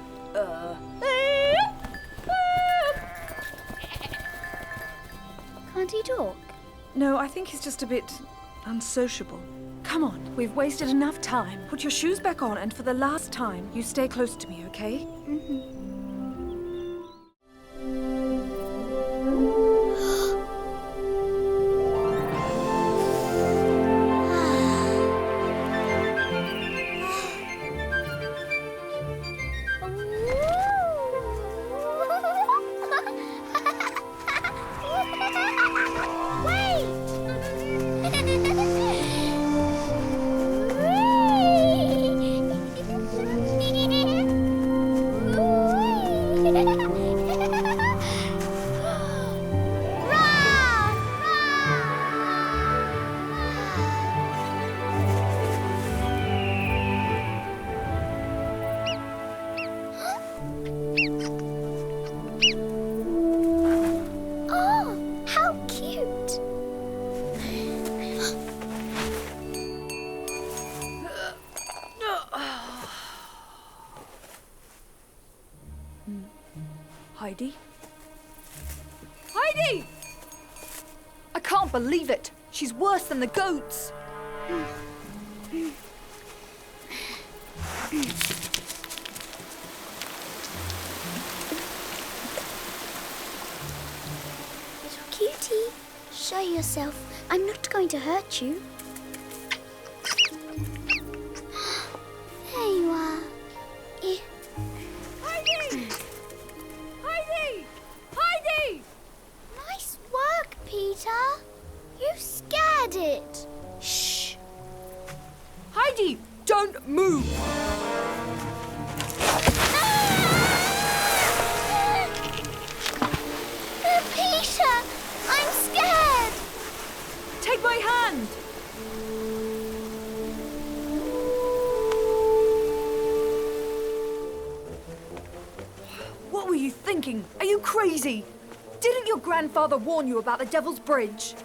Can't he talk? No, I think he's just a bit unsociable. Come on, we've wasted enough time. Put your shoes back on, and for the last time, you stay close to me, okay? Mm-hmm. Heidi? Heidi! I can't believe it. She's worse than the goats. Little cutie, show yourself. I'm not going to hurt you. There you are. Heidi! Heidi! Heidi! Nice work, Peter. You scared it. Shh! Heidi, don't move! Peter, I'm scared. Take my hand! What were you thinking? Are you crazy? Didn't your grandfather warn you about the Devil's Bridge?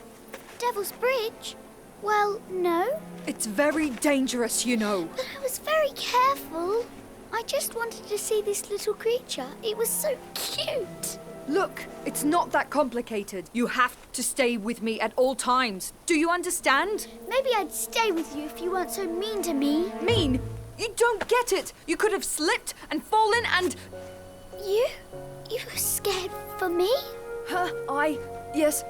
Devil's Bridge? Well, no. It's very dangerous, you know. But I was very careful. I just wanted to see this little creature. It was so cute. Look, it's not that complicated. You have to stay with me at all times. Do you understand? Maybe I'd stay with you if you weren't so mean to me. Mean? You don't get it. You could have slipped and fallen and... You were scared for me? Yes.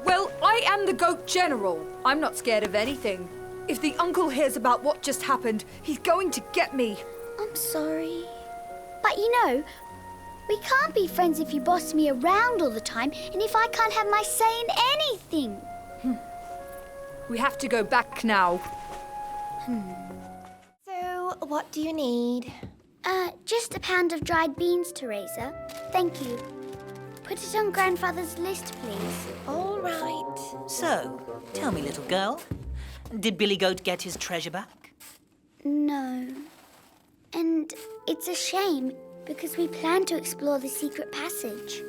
Well, I am the Goat General. I'm not scared of anything. If the uncle hears about what just happened, he's going to get me. I'm sorry. But you know, we can't be friends if you boss me around all the time and if I can't have my say in anything. We have to go back now. So, what do you need? Just a pound of dried beans, Teresa. Thank you. Put it on Grandfather's list, please. All right. So, tell me, little girl, Did Billy Goat get his treasure back? No. And it's a shame, because we planned to explore the secret passage.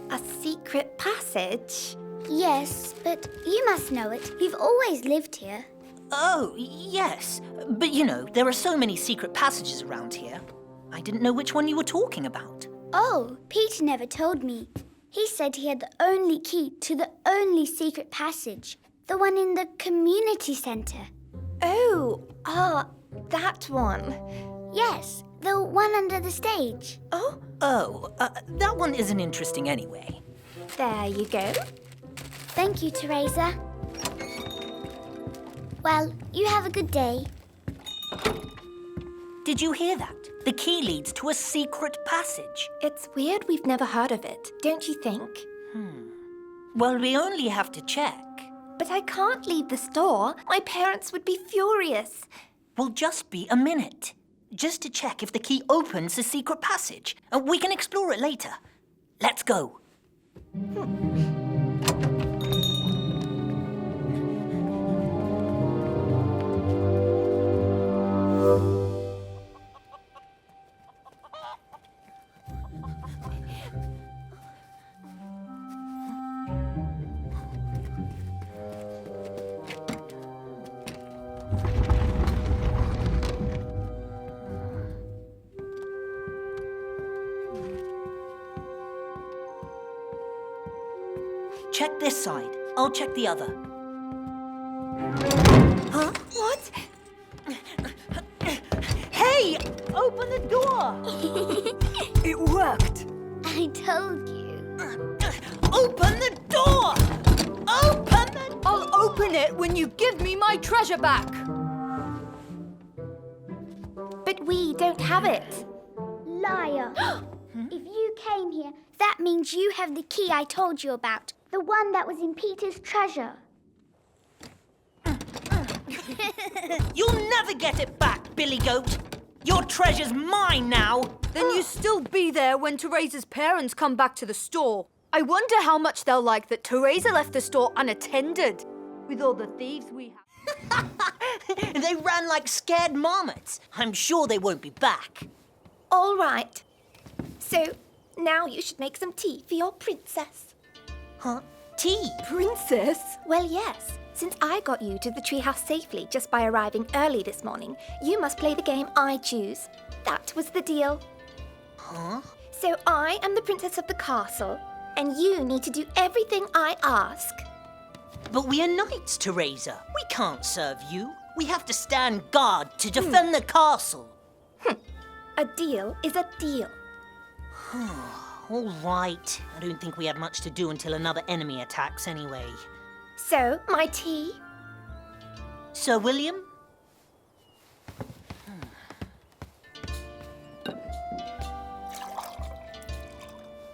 A secret passage? Yes, but you must know it. You've always lived here. Oh, yes. But you know, there are so many secret passages around here. I didn't know which one you were talking about. Oh, Peter never told me. He said he had the only key to the only secret passage. The one in the community centre. Oh, that one. Yes, the one under the stage. That one isn't interesting anyway. There you go. Thank you, Teresa. Well, you have a good day. Did you hear that? The key leads to a secret passage. It's weird we've never heard of it, don't you think? Well, we only have to check. But I can't leave the store. My parents would be furious. Well, just be a minute. Just to check if the key opens the secret passage. And we can explore it later. Let's go. Check this side. I'll check the other. Huh? What? Hey! Open the door! It worked. I told you. Open the door! Open the... I'll open it when you give me my treasure back. But we don't have it. Liar. If you came here, that means you have the key I told you about. The one that was in Peter's treasure. You'll never get it back, Billy Goat. Your treasure's mine now. Then you still be there when Teresa's parents come back to the store. I wonder how much they'll like that Teresa left the store unattended. With all the thieves we have. They ran like scared marmots. I'm sure they won't be back. All right. So, now you should make some tea for your princess. Huh? Tea? Princess? Well, yes. Since I got you to the treehouse safely just by arriving early this morning, you must play the game I choose. That was the deal. Huh? So I am the princess of the castle, and you need to do everything I ask. But we are knights, Teresa. We can't serve you. We have to stand guard to defend the castle. A deal is a deal. All right. I don't think we have much to do until another enemy attacks anyway. So, my tea? Sir William?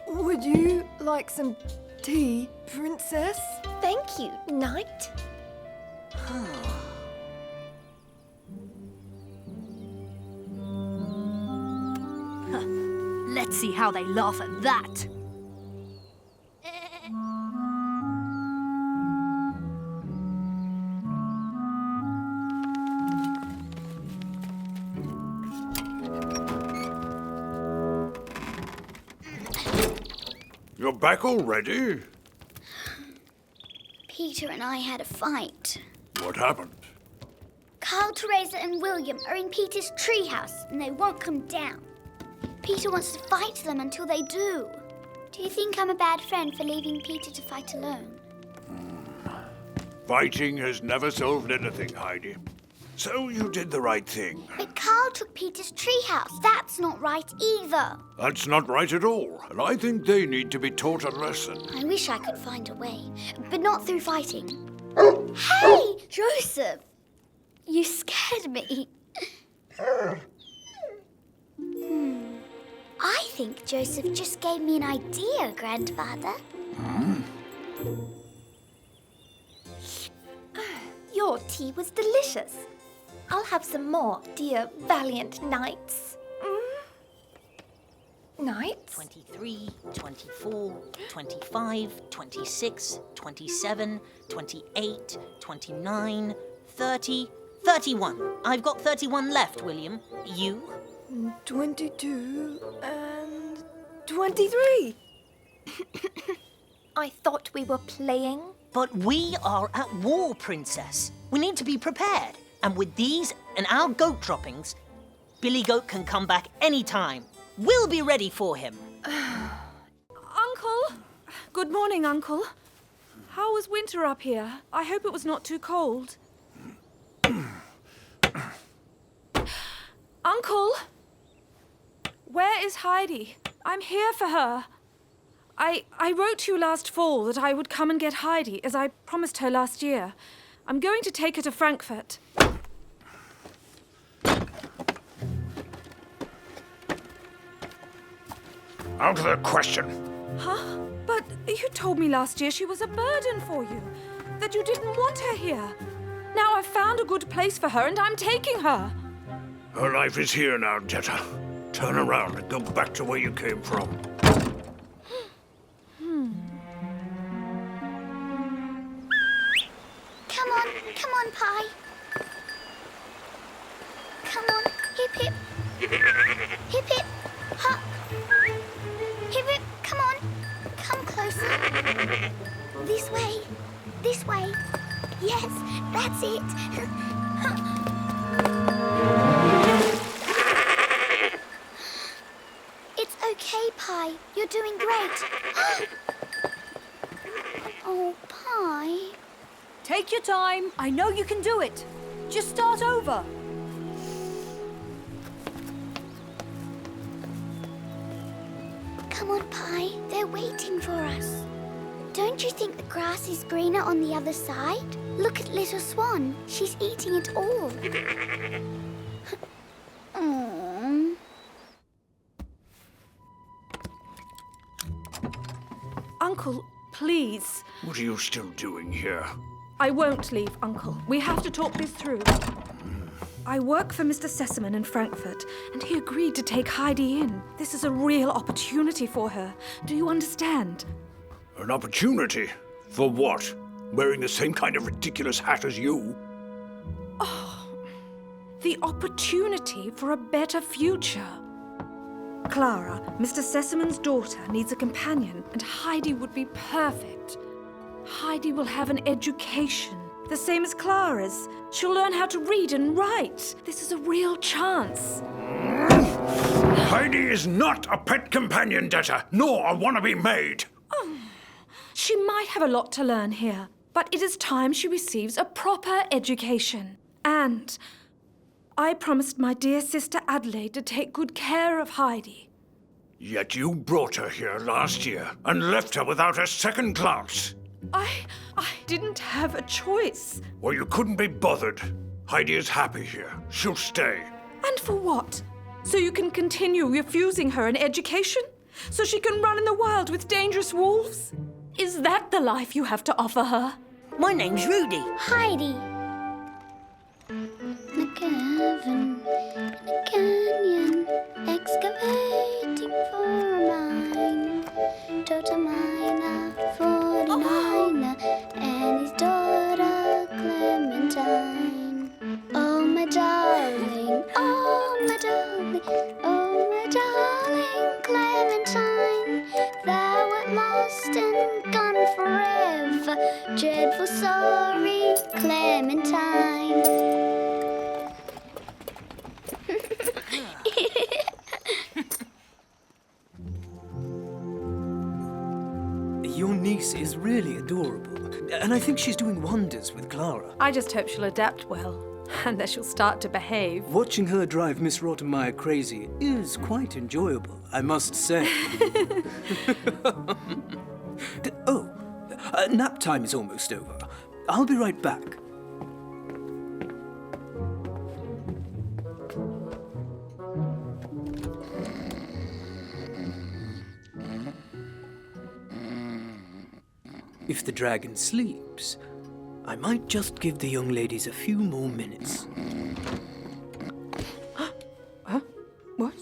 Would you like some tea, princess? Thank you, knight. Let's see how they laugh at that. You're back already? Peter and I had a fight. What happened? Carl, Teresa and William are in Peter's treehouse and they won't come down. Peter wants to fight them until they do. Do you think I'm a bad friend for leaving Peter to fight alone? Fighting has never solved anything, Heidi. So you did the right thing. But Carl took Peter's treehouse. That's not right either. That's not right at all, and I think they need to be taught a lesson. I wish I could find a way, but not through fighting. Hey, Joseph! You scared me. I think Joseph just gave me an idea, Grandfather. Your tea was delicious. I'll have some more, dear valiant knights. Knights? 23, 24, 25, 26, 27, 28, 29, 30, 31. I've got 31 left, William. You? 22 and 23. I thought we were playing. But we are at war, Princess. We need to be prepared. And with these and our goat droppings, Billy Goat can come back any time. We'll be ready for him. Uncle! Good morning, Uncle. How was winter up here? I hope it was not too cold. Uncle! Where is Heidi? I'm here for her. I wrote to you last fall that I would come and get Heidi, as I promised her last year. I'm going to take her to Frankfurt. Out of the question. Huh? But you told me last year she was a burden for you, that you didn't want her here. Now I've found a good place for her and I'm taking her. Her life is here now, Jetta. Turn around and go back to where you came from. Come on, Pie. Come on, hip hip. Hip hip, hop. Hip hip, come on. Come closer. This way. This way. Yes, that's it. It's okay, Pie. You're doing great. Oh, Pie. Take your time. I know you can do it. Just start over. Come on, Pie. They're waiting for us. Don't you think the grass is greener on the other side? Look at Little Swan. She's eating it all. Aww. Uncle, please. What are you still doing here? I won't leave, Uncle. We have to talk this through. I work for Mr. Sesemann in Frankfurt, and he agreed to take Heidi in. This is a real opportunity for her. Do you understand? An opportunity? For what? Wearing the same kind of ridiculous hat as you? Oh, the opportunity for a better future. Clara, Mr. Sesemann's daughter, needs a companion, and Heidi would be perfect. Heidi will have an education, the same as Clara's. She'll learn how to read and write. This is a real chance. Heidi is not a pet companion, Detta, nor a wannabe maid. Oh, she might have a lot to learn here, but it is time she receives a proper education. And I promised my dear sister Adelaide to take good care of Heidi. Yet you brought her here last year and left her without a second glance. I didn't have a choice. Well, you couldn't be bothered. Heidi is happy here. She'll stay. And for what? So you can continue refusing her an education? So she can run in the wild with dangerous wolves? Is that the life you have to offer her? My name's Rudy. Heidi. In a cavern, in a canyon, excavating for a mine. Tota miner, 49er, and his daughter Clementine. Oh, my darling, oh, my darling, oh, my darling Clementine. Thou art lost and gone forever, dreadful sorry Clementine. Your niece is really adorable, and I think she's doing wonders with Clara. I just hope she'll adapt well, and that she'll start to behave. Watching her drive Miss Rottenmeier crazy is quite enjoyable, I must say. Nap time is almost over. I'll be right back. If the dragon sleeps, I might just give the young ladies a few more minutes. Huh? What?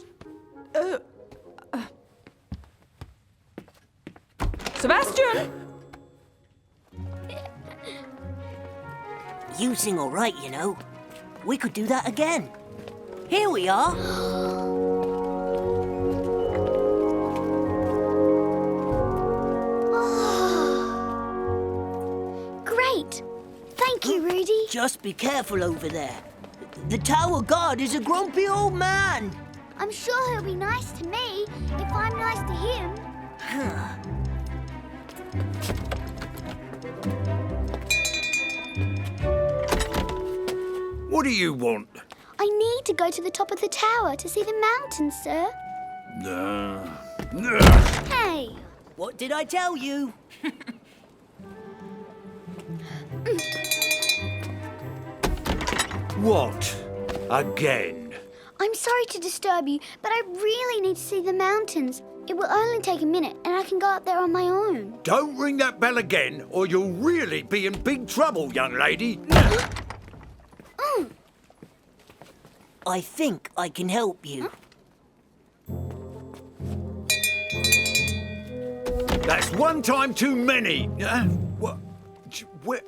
Sebastian! You sing all right, you know. We could do that again. Here we are. Great. Thank you, Rudy. Just be careful over there. The tower guard is a grumpy old man. I'm sure he'll be nice to me if I'm nice to him. What do you want? I need to go to the top of the tower to see the mountains, sir. Hey! What did I tell you? What? Again? I'm sorry to disturb you, but I really need to see the mountains. It will only take a minute, and I can go up there on my own. Don't ring that bell again, or you'll really be in big trouble, young lady. I think I can help you. That's one time too many. What? Where?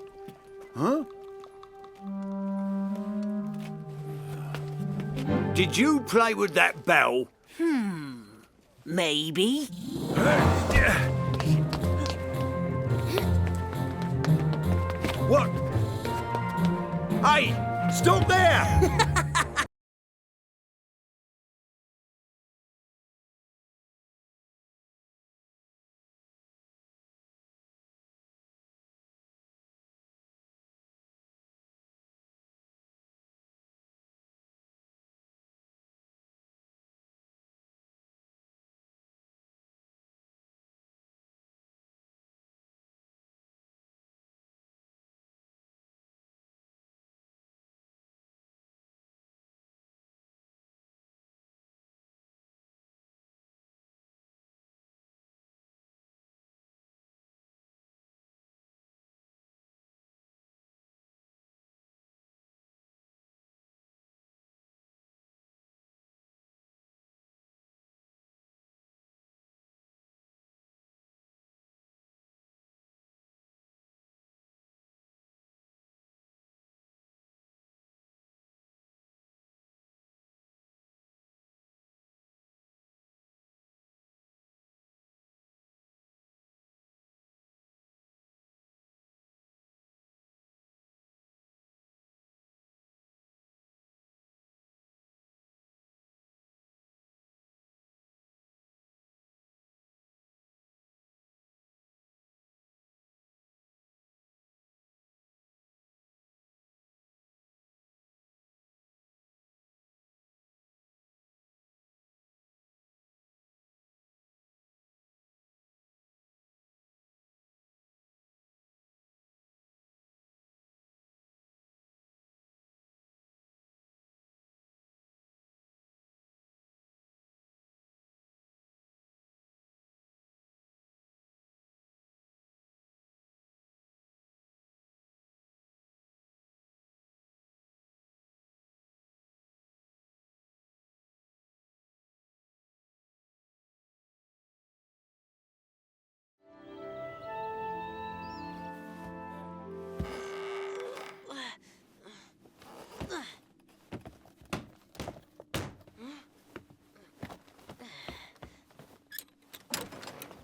Huh? Did you play with that bell? Maybe. What? Hey, stop there!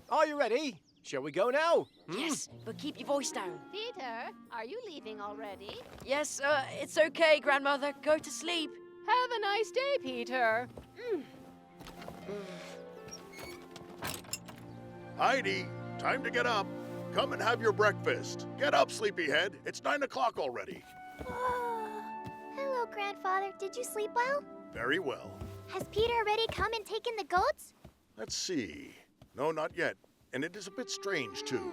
Are you ready? Shall we go now? Yes, but keep your voice down. Peter, are you leaving already? Yes, it's okay, Grandmother. Go to sleep. Have a nice day, Peter. Heidi, time to get up. Come and have your breakfast. Get up, sleepyhead. It's 9 o'clock already. Hello, Grandfather. Did you sleep well? Very well. Has Peter already come and taken the goats? Let's see. No, not yet. And it is a bit strange, too.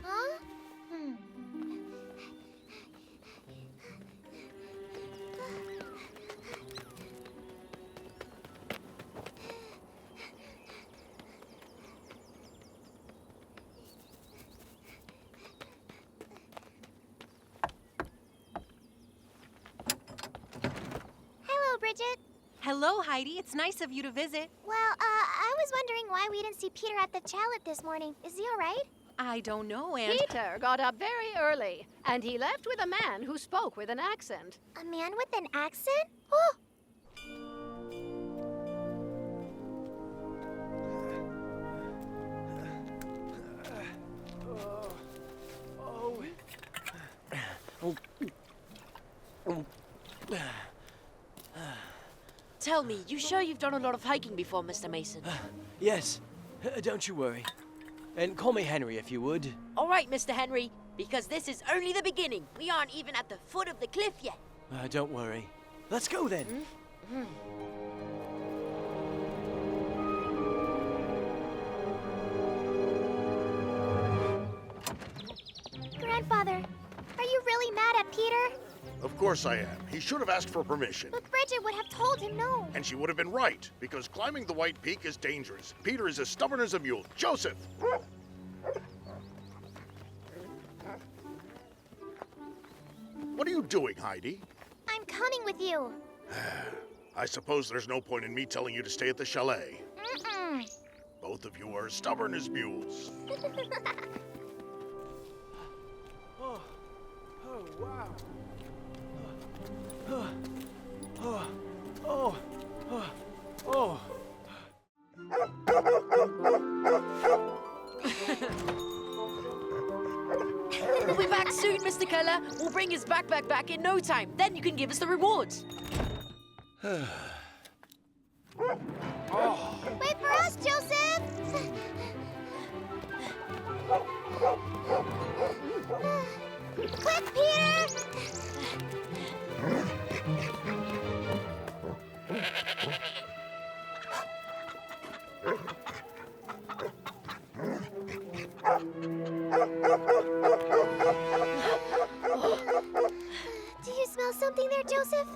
Huh? Hello, Bridget. Hello, Heidi. It's nice of you to visit. Well, I was wondering why we didn't see Peter at the chalet this morning. Is he all right? I don't know, Aunt. Peter got up very early, and he left with a man who spoke with an accent. A man with an accent? Oh! Tell me, you sure you've done a lot of hiking before, Mr. Mason? Yes, don't you worry. And call me Henry if you would. All right, Mr. Henry, because this is only the beginning. We aren't even at the foot of the cliff yet. Don't worry. Let's go then. Grandfather, are you really mad at Peter? Of course I am. He should have asked for permission. But Bridget would have told him no. And she would have been right, because climbing the White Peak is dangerous. Peter is as stubborn as a mule. Joseph! What are you doing, Heidi? I'm coming with you. I suppose there's no point in me telling you to stay at the chalet. Mm-mm. Both of you are as stubborn as mules. Oh, wow. Oh. We'll be back soon, Mr. Keller. We'll bring his backpack back in no time. Then you can give us the rewards. Wait for us, Joseph! Quick, Peter! Do you smell something there, Joseph?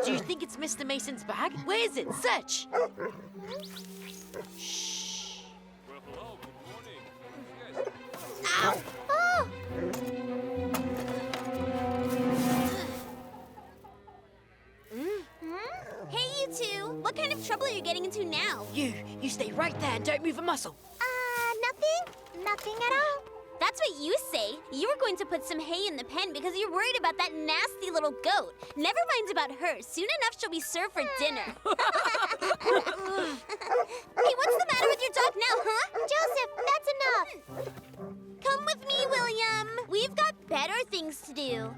Do you think it's Mr. Mason's bag? Where is it? Search! Ow! Oh! Hey, you two! What kind of trouble are you getting into now? You stay right there and don't move a muscle. Nothing. Nothing at all. That's what you say. You were going to put some hay in the pen because you're worried about that nasty little goat. Never mind about her. Soon enough, she'll be served for dinner. Hey, what's the matter with your dog now, huh? Joseph, that's enough. Come with me, William. We've got better things to do.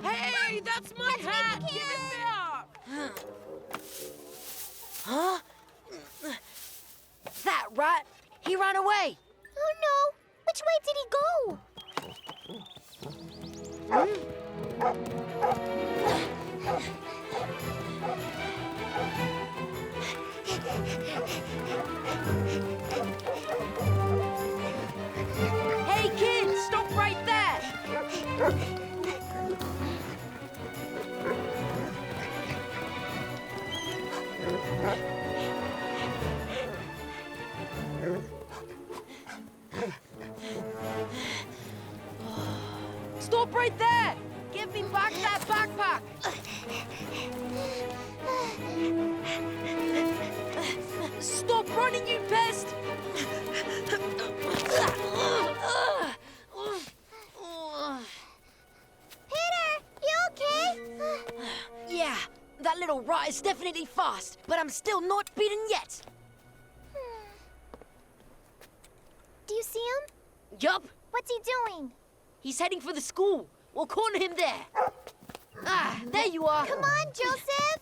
Hey, that's my hat! Give it back! Huh? That rat! He ran away! Oh no! Which way did he go? Hey, kids! Stop right there! Stop right there! Give me back that backpack! Stop running, you pest! Peter, you okay? Yeah, that little rat is definitely fast, but I'm still not beaten yet. Do you see him? Yup. What's he doing? He's heading for the school. We'll corner him there. Ah, there you are. Come on, Joseph!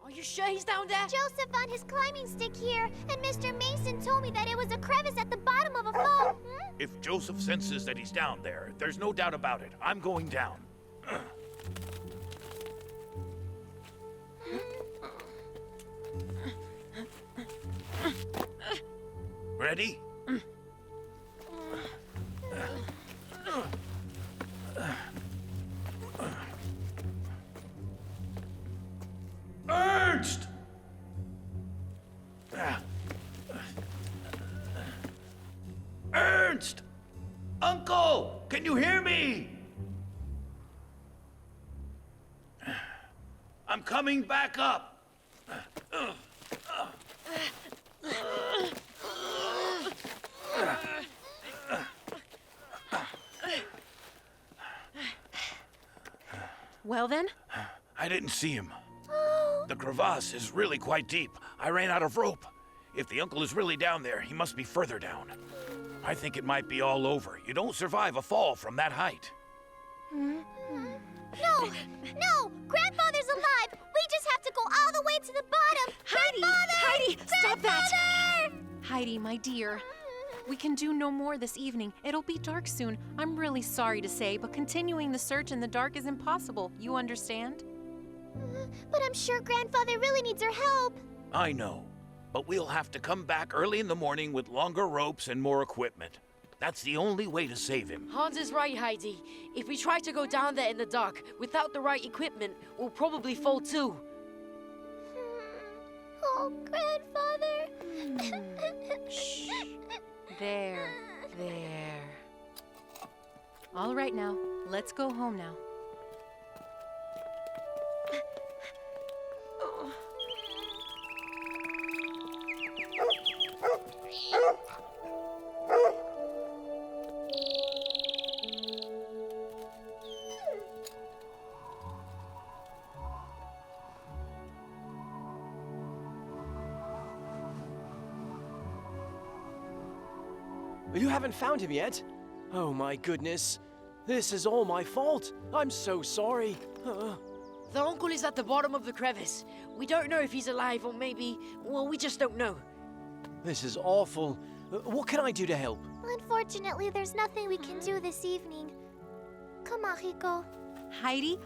Are you sure he's down there? Joseph found his climbing stick here, and Mr. Mason told me that it was a crevice at the bottom of a fall. If Joseph senses that he's down there, there's no doubt about it. I'm going down. Ready? Ernst! Ernst! Uncle! Can you hear me? I'm coming back up. Well then? I didn't see him. The crevasse is really quite deep. I ran out of rope. If the uncle is really down there, he must be further down. I think it might be all over. You don't survive a fall from that height. No! No! Grandfather's alive! We just have to go all the way to the bottom! Heidi, stop that! Grandfather! Heidi, my dear. We can do no more this evening. It'll be dark soon. I'm really sorry to say, but continuing the search in the dark is impossible. You understand? But I'm sure Grandfather really needs our help. I know, but we'll have to come back early in the morning with longer ropes and more equipment. That's the only way to save him. Hans is right, Heidi. If we try to go down there in the dark without the right equipment, we'll probably fall too. Oh, Grandfather. Shh. There. All right now, let's go home now. You haven't found him yet? Oh my goodness. This is all my fault. I'm so sorry. The uncle is at the bottom of the crevice. We don't know if he's alive or maybe, well, we just don't know. This is awful. What can I do to help? Unfortunately, there's nothing we can do this evening. Come on, Rico. Heidi,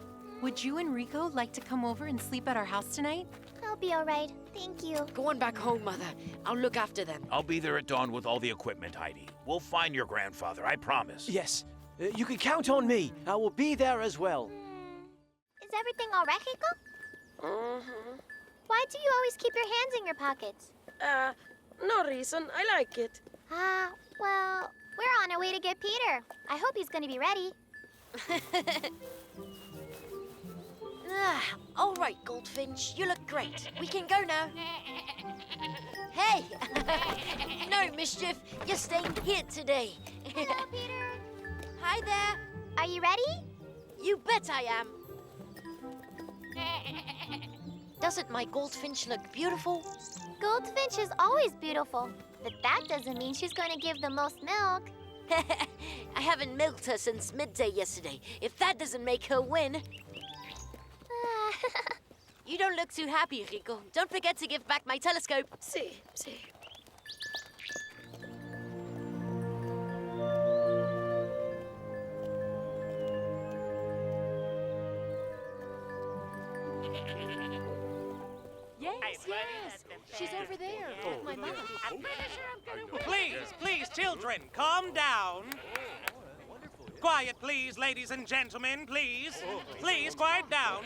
would you and Rico like to come over and sleep at our house tonight? I'll be all right. Thank you. Go on back home, Mother. I'll look after them. I'll be there at dawn with all the equipment, Heidi. We'll find your grandfather, I promise. Yes, you can count on me. I will be there as well. Is everything all right, Rico? Mm-hmm. Why do you always keep your hands in your pockets? No reason. I like it. Well, we're on our way to get Peter. I hope he's gonna be ready. All right, Goldfinch. You look great. We can go now. Hey! No mischief. You're staying here today. Hello, Peter. Hi there. Are you ready? You bet I am. Doesn't my Goldfinch look beautiful? Goldfinch is always beautiful, but that doesn't mean she's going to give the most milk. I haven't milked her since midday yesterday. If that doesn't make her win. You don't look too happy, Rico. Don't forget to give back my telescope. See. Yes. She's over there with my mom. Please, children, calm down. Quiet, please, ladies and gentlemen, please. Please, quiet down.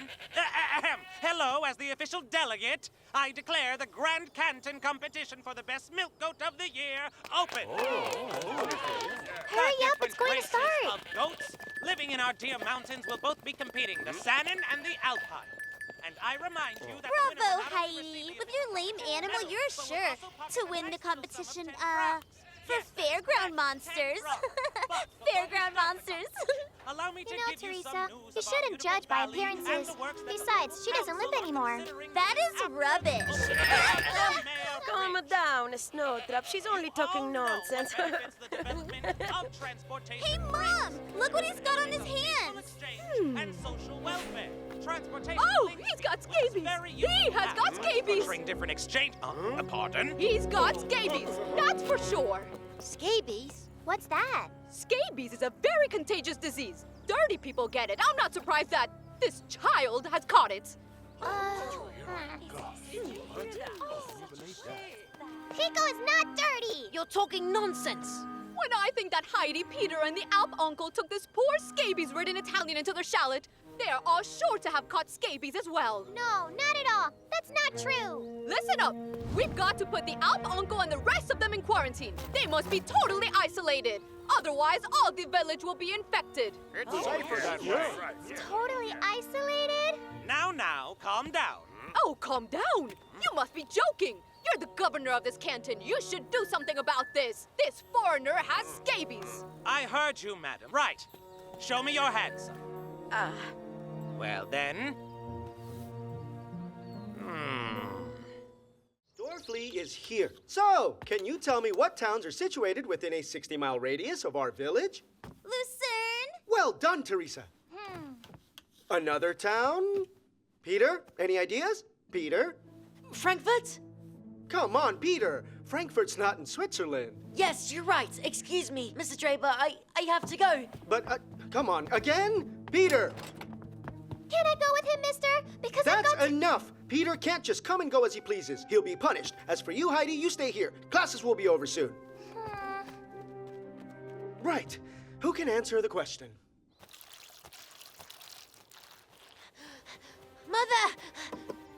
Hello, as the official delegate, I declare the Grand Canton competition for the best milk goat of the year open. Hurry up, it's going to start. Of goats living in our dear mountains will both be competing, the Saanen and the Alpine. And I remind you that Bravo, Heidi! With your lame animal, you're sure to win the competition, for fairground monsters. Fairground monsters. Allow me to You know, give you Teresa, some news you about shouldn't judge by Valley and appearances. the works that Besides, she doesn't live anymore. That is rubbish. Calm down, Snowdrop. She's only talking nonsense. Hey, Mom! Look what he's got on his hands. And social welfare. Transportation. Oh, he's got scabies. He has got scabies. Offering different exchange. Pardon? He's got scabies. That's for sure. Scabies? What's that? Scabies is a very contagious disease. Dirty people get it. I'm not surprised that this child has caught it. Pico is not dirty. You're talking nonsense. When I think that Heidi, Peter, and the Alp uncle took this poor scabies-ridden Italian into their shallot, they are all sure to have caught scabies as well. No, not at all. That's not true. Listen up. We've got to put the Alp uncle and the rest of them in quarantine. They must be totally isolated. Otherwise, all the village will be infected. It's safer that way. Totally isolated? Now, calm down. Oh, calm down. You must be joking. You're the governor of this canton. You should do something about this. This foreigner has scabies. I heard you, madam. Right. Show me your hands. Well then. Dorfley is here. So, can you tell me what towns are situated within a 60-mile radius of our village? Lucerne? Well done, Teresa. Another town? Peter, any ideas? Peter? Frankfurt? Come on, Peter. Frankfurt's not in Switzerland. Yes, you're right. Excuse me, Mr. Draper. I have to go. But, come on, again? Peter! Can I go with him, mister? Because That's enough! Peter can't just come and go as he pleases. He'll be punished. As for you, Heidi, you stay here. Classes will be over soon. Right. Who can answer the question? Mother!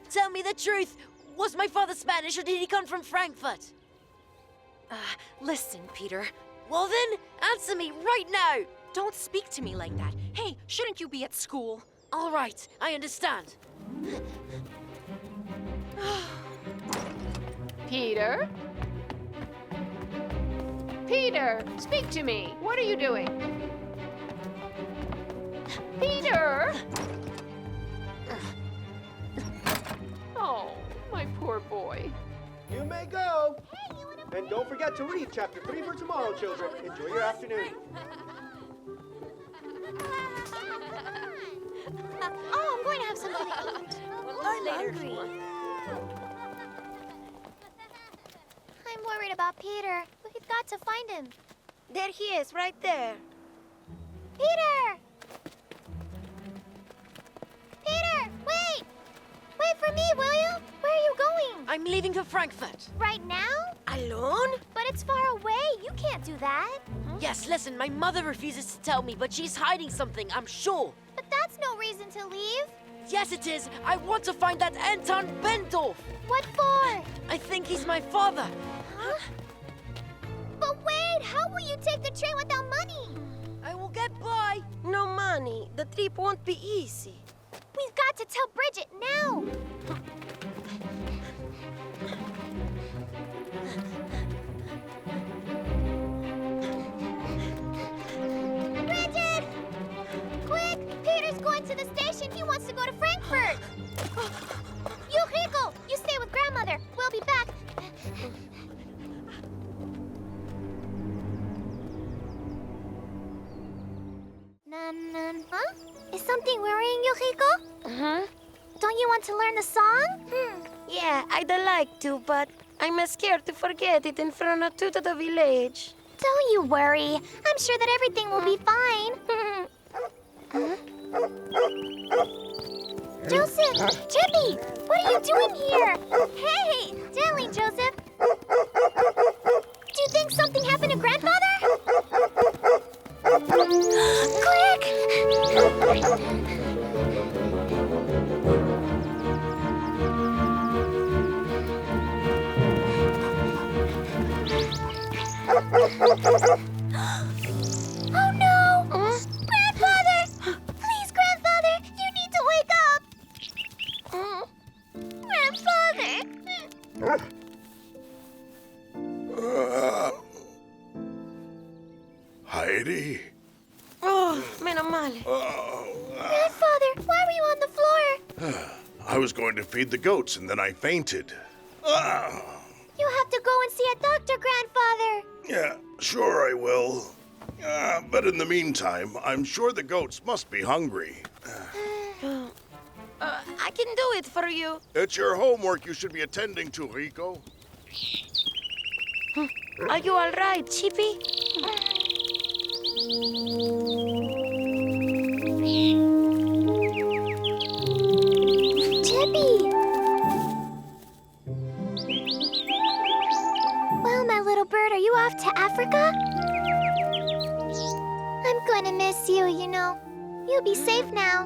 Tell me the truth. Was my father Spanish or did he come from Frankfurt? Listen, Peter. Well then, answer me right now. Don't speak to me like that. Hey, shouldn't you be at school? All right, I understand. Peter? Peter, speak to me. What are you doing? Peter! Oh, my poor boy. You may go. And don't forget to read chapter 3 for tomorrow, children. Enjoy your afternoon. I'm going to have something to eat. I'm hungry. I'm worried about Peter. We've got to find him. There he is, right there. Peter! Peter, wait! Wait for me, will you? Where are you going? I'm leaving for Frankfurt. Right now? Alone? But it's far away. You can't do that. Yes, listen, my mother refuses to tell me, but she's hiding something, I'm sure. But that's no reason to leave. Yes, it is. I want to find that Anton Bendorf. What for? I think he's my father. Huh? But wait, how will you take the train without money? I will get by. No money. The trip won't be easy. We've got to tell Bridget now. Bridget! Quick! Peter's going to the station. He wants to go to Frankfurt. You, Rico, you stay with grandmother. We'll be back. Huh? Is something worrying you, Rico? Don't you want to learn the song? Yeah, I'd like to, but I'm scared to forget it in front of Tuta the village. Don't you worry. I'm sure that everything will be fine. Joseph! Chippy! What are you doing here? Hey! Gently, Joseph. Do you think something happened to Grandfather? Quick! Oh no! Grandfather! Please, Grandfather, you need to wake up! Grandfather! Heidi? Oh, meno male. Grandfather, why were you on the floor? I was going to feed the goats and then I fainted. You have to go and see a doctor, Grandfather. Yeah, sure I will. But in the meantime, I'm sure the goats must be hungry. I can do it for you. It's your homework you should be attending to, Rico. Are you all right, Chippy? Chippy! Well, my little bird, are you off to Africa? I'm going to miss you, you know. You'll be safe now.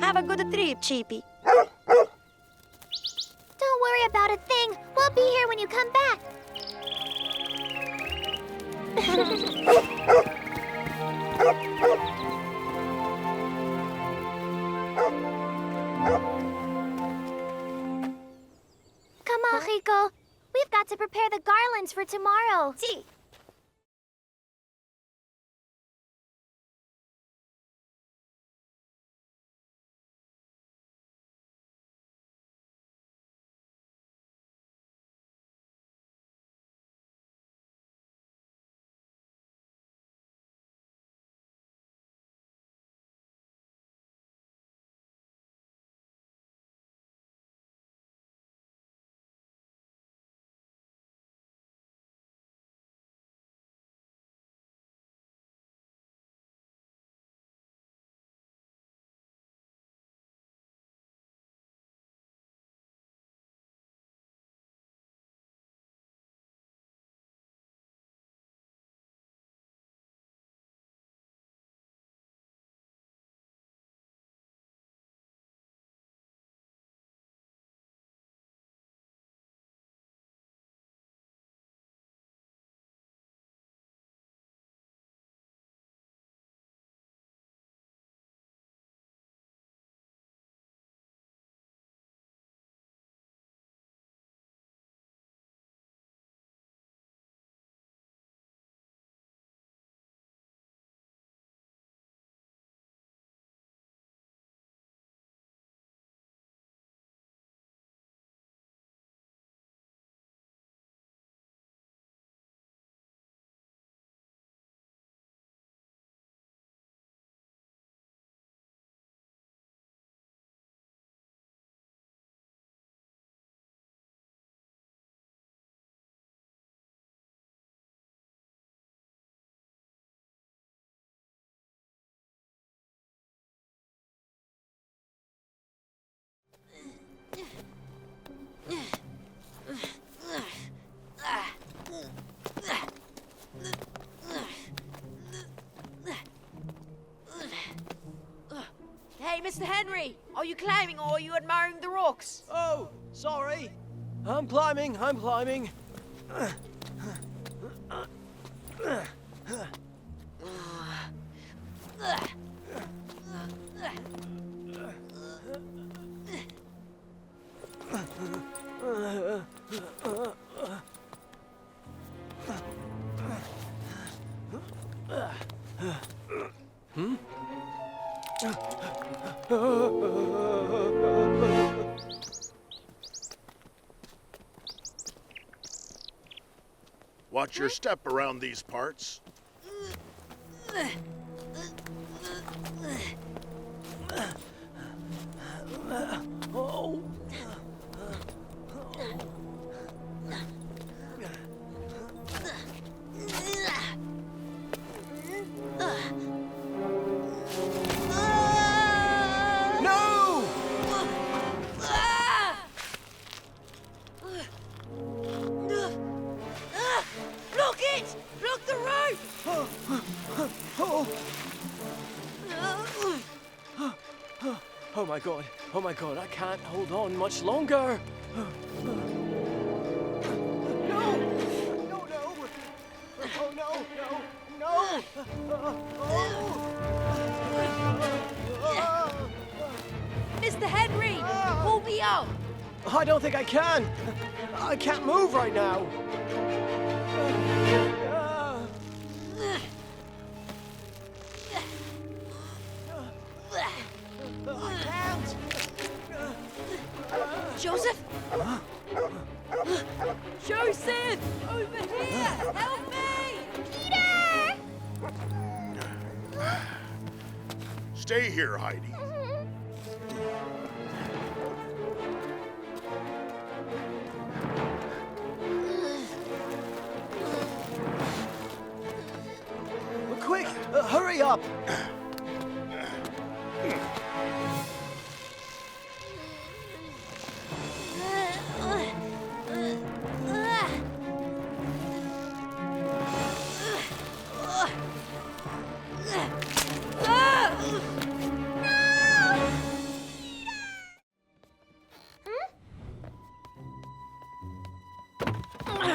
Have a good trip, Chippy. Don't worry about a thing. We'll be here when you come back. Come on, Rico. We've got to prepare the garlands for tomorrow. See. Hey, Mr. Henry, are you climbing or are you admiring the rocks? Oh, sorry. I'm climbing. Watch your step around these parts. Oh. No! Look it! Look the rope! Oh my god. Oh my god, I can't hold on much longer. No! No, no! Oh no, no, no! Mr. Henry, pull me up! I don't think I can. I can't move right now. I can't. Joseph? Joseph! Over here! Help me! Peter! Stay here, Heidi. Quick, hurry up.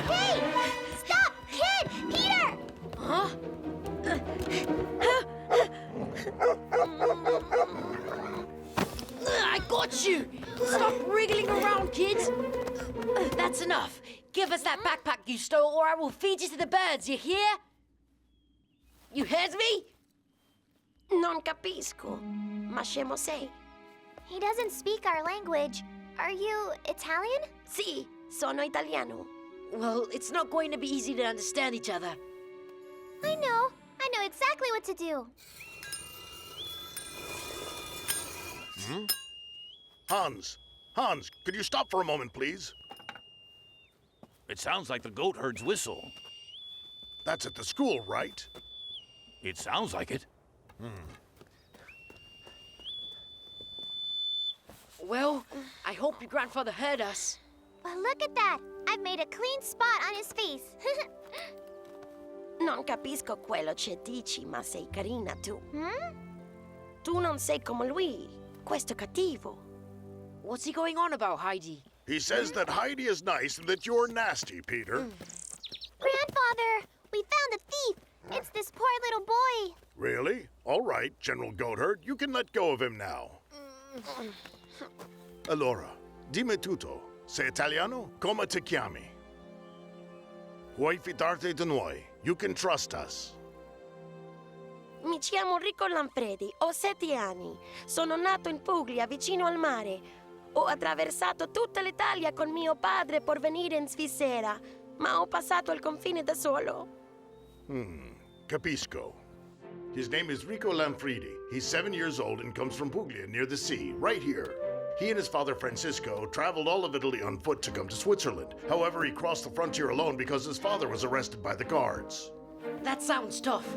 Hey! Stop! Kid! Peter! Huh? I got you! Stop wriggling around, kids! That's enough. Give us that backpack you stole, or I will feed you to the birds, you hear? You heard me? Non capisco. Ma scemo sei? He doesn't speak our language. Are you Italian? Sì, sono italiano. Well, it's not going to be easy to understand each other. I know exactly what to do. Hans, could you stop for a moment, please? It sounds like the goat herd's whistle. That's at the school, right? It sounds like it. Well, I hope your grandfather heard us. Well, look at that. I've made a clean spot on his face. Non capisco quello che dici, ma sei carina tu. Hmm? Tu non sei come lui. Questo cattivo. What's he going on about, Heidi? He says that Heidi is nice and that you're nasty, Peter. Grandfather, we found a thief. It's this poor little boy. Really? All right, General Goatherd, you can let go of him now. Allora, dimmi tutto. Sei italiano? Come ti chiami? Puoi fidarti di noi. You can trust us. Mi chiamo Rico Lanfredi, ho 7 anni. Sono nato in Puglia, vicino al mare. Ho attraversato tutta l'Italia con mio padre per venire in Svizzera, ma ho passato il confine da solo. Capisco. His name is Rico Lanfredi. He's 7 years old and comes from Puglia, near the sea, right here. He and his father Francisco traveled all of Italy on foot to come to Switzerland. However, he crossed the frontier alone because his father was arrested by the guards. That sounds tough.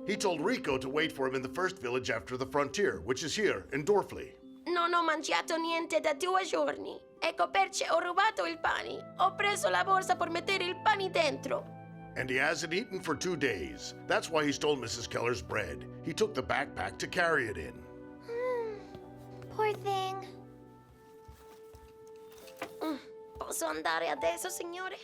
He told Rico to wait for him in the first village after the frontier, which is here, in Dorfli. Non ho mangiato niente da 2 giorni. Ecco perché ho rubato il pane. Ho preso la borsa per mettere il pane dentro. And he hasn't eaten for 2 days. That's why he stole Mrs. Keller's bread. He took the backpack to carry it in. Poor thing. Posso andare adesso, signore?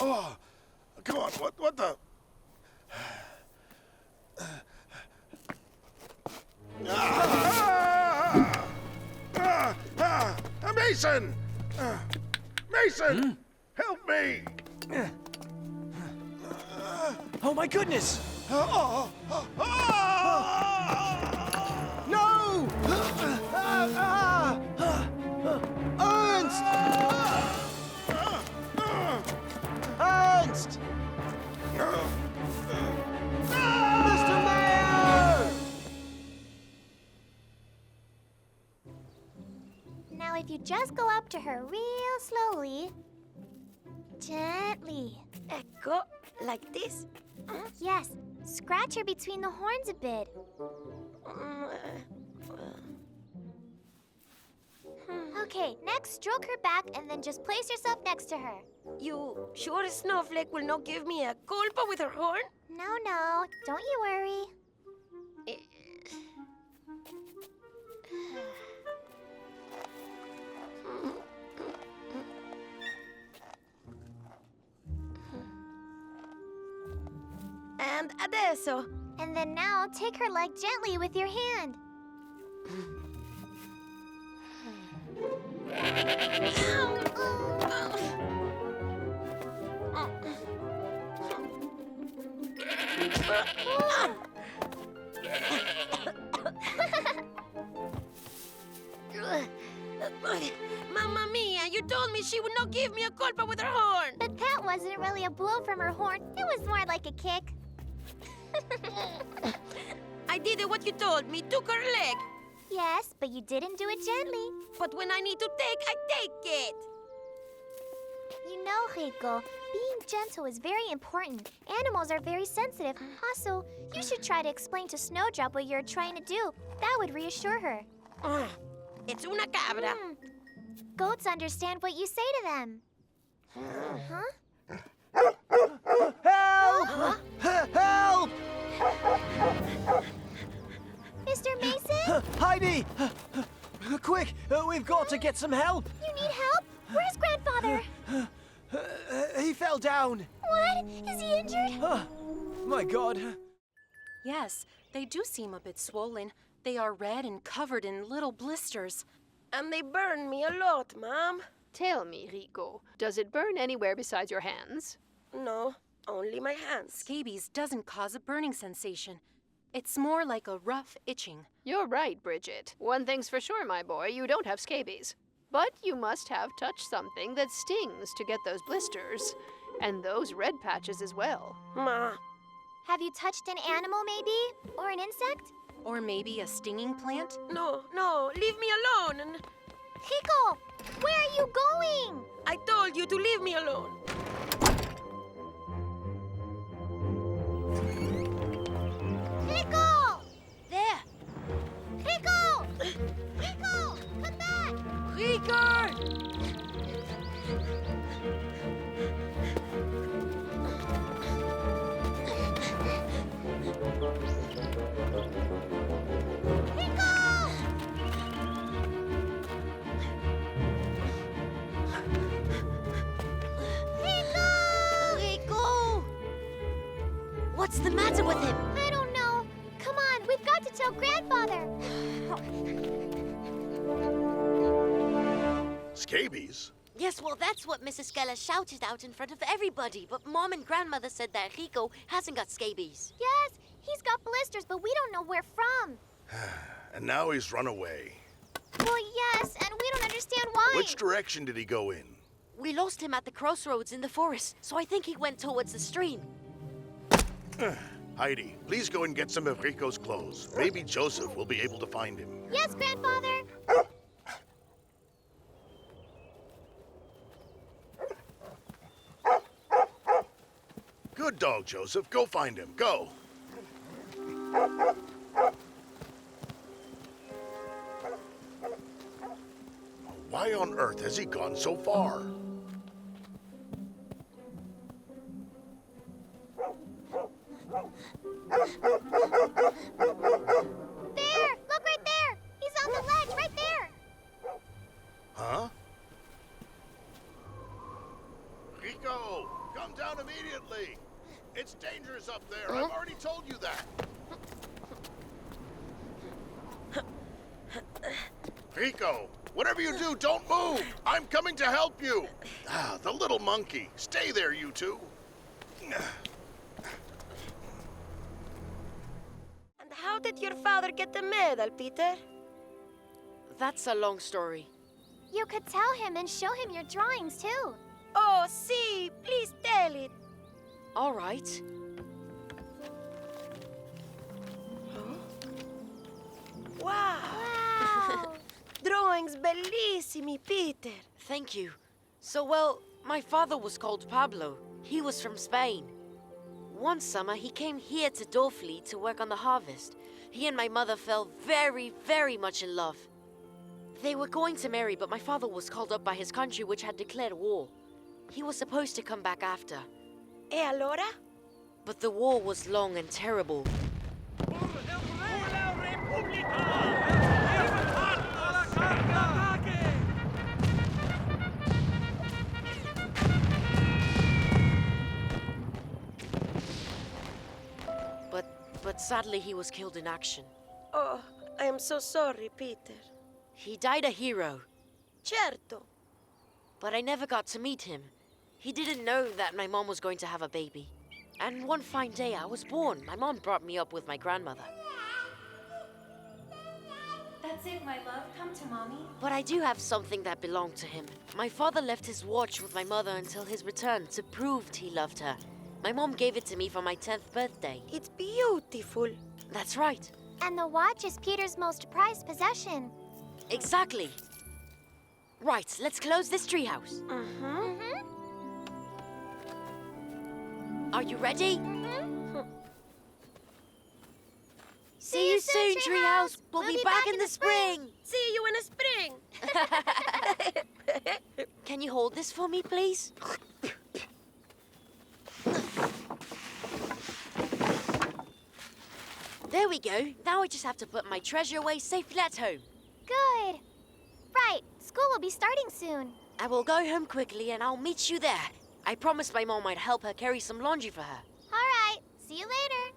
Oh, come on, what the? Mason! Mason! Help me! Oh my goodness! Oh, No! Ernst! Ernst! Mr. Mayor! Now, if you just go up to her real slowly, gently. Ecco, like this? Yes, scratch her between the horns a bit. Okay, next stroke her back and then just place yourself next to her. You sure Snowflake will not give me a culpa with her horn? No, don't you worry. And adesso. And then now, take her leg gently with your hand. Mamma mia, you told me she would not give me a culpa with her horn. But that wasn't really a blow from her horn. It was more like a kick. I did what you told me, took her leg. Yes, but you didn't do it gently. But when I need to take, I take it. You know, Rico, being gentle is very important. Animals are very sensitive. Also, you should try to explain to Snowdrop what you're trying to do. That would reassure her. It's una cabra. Goats understand what you say to them. Huh? Help! Help! Mr. Mason? Heidi! Quick, we've got to get some help. You need help? Where's Grandfather? He fell down. What? Is he injured? My God. Yes, they do seem a bit swollen. They are red and covered in little blisters. And they burn me a lot, Mom. Tell me, Rico, does it burn anywhere besides your hands? No, only my hands. Scabies doesn't cause a burning sensation. It's more like a rough itching. You're right, Bridget. One thing's for sure, my boy, you don't have scabies. But you must have touched something that stings to get those blisters. And those red patches as well. Ma. Have you touched an animal, maybe? Or an insect? Or maybe a stinging plant? No, leave me alone. Rico, where are you going? I told you to leave me alone. Rico! There. Rico! Rico, come back! Rico! What's the matter with him? I don't know. Come on, we've got to tell Grandfather. Scabies? Yes, well, that's what Mrs. Geller shouted out in front of everybody. But Mom and Grandmother said that Rico hasn't got scabies. Yes, he's got blisters, but we don't know where from. And now he's run away. Well, yes, and we don't understand why. Which direction did he go in? We lost him at the crossroads in the forest, so I think he went towards the stream. Heidi, please go and get some of Rico's clothes. Maybe Joseph will be able to find him. Yes, Grandfather. Good dog, Joseph. Go find him. Go. Why on earth has he gone so far? There! Look right there! He's on the ledge, right there! Huh? Rico, come down immediately. It's dangerous up there. I've already told you that. Rico, whatever you do, don't move. I'm coming to help you. Ah, the little monkey. Stay there, you two. And how did your father get the medal, Peter? That's a long story. You could tell him and show him your drawings, too. Oh, see, please tell it. All right. Wow. Wow. Drawings bellissimi, Peter. Thank you. So, well, my father was called Pablo. He was from Spain. One summer, he came here to Dorfli to work on the harvest. He and my mother fell very, very much in love. They were going to marry, but my father was called up by his country, which had declared war. He was supposed to come back after. E allora? But the war was long and terrible. But sadly, he was killed in action. Oh, I am so sorry, Peter. He died a hero. Certo. But I never got to meet him. He didn't know that my mom was going to have a baby. And one fine day, I was born. My mom brought me up with my grandmother. That's it, my love. Come to Mommy. But I do have something that belonged to him. My father left his watch with my mother until his return to prove he loved her. My mom gave it to me for my 10th birthday. It's beautiful. That's right. And the watch is Peter's most prized possession. Exactly. Right, let's close this treehouse. Are you ready? See you soon, treehouse. We'll be back in the spring. See you in the spring. Can you hold this for me, please? There we go. Now I just have to put my treasure away safely at home. Good. Right, school will be starting soon. I will go home quickly and I'll meet you there. I promised my mom I'd help her carry some laundry for her. All right, see you later.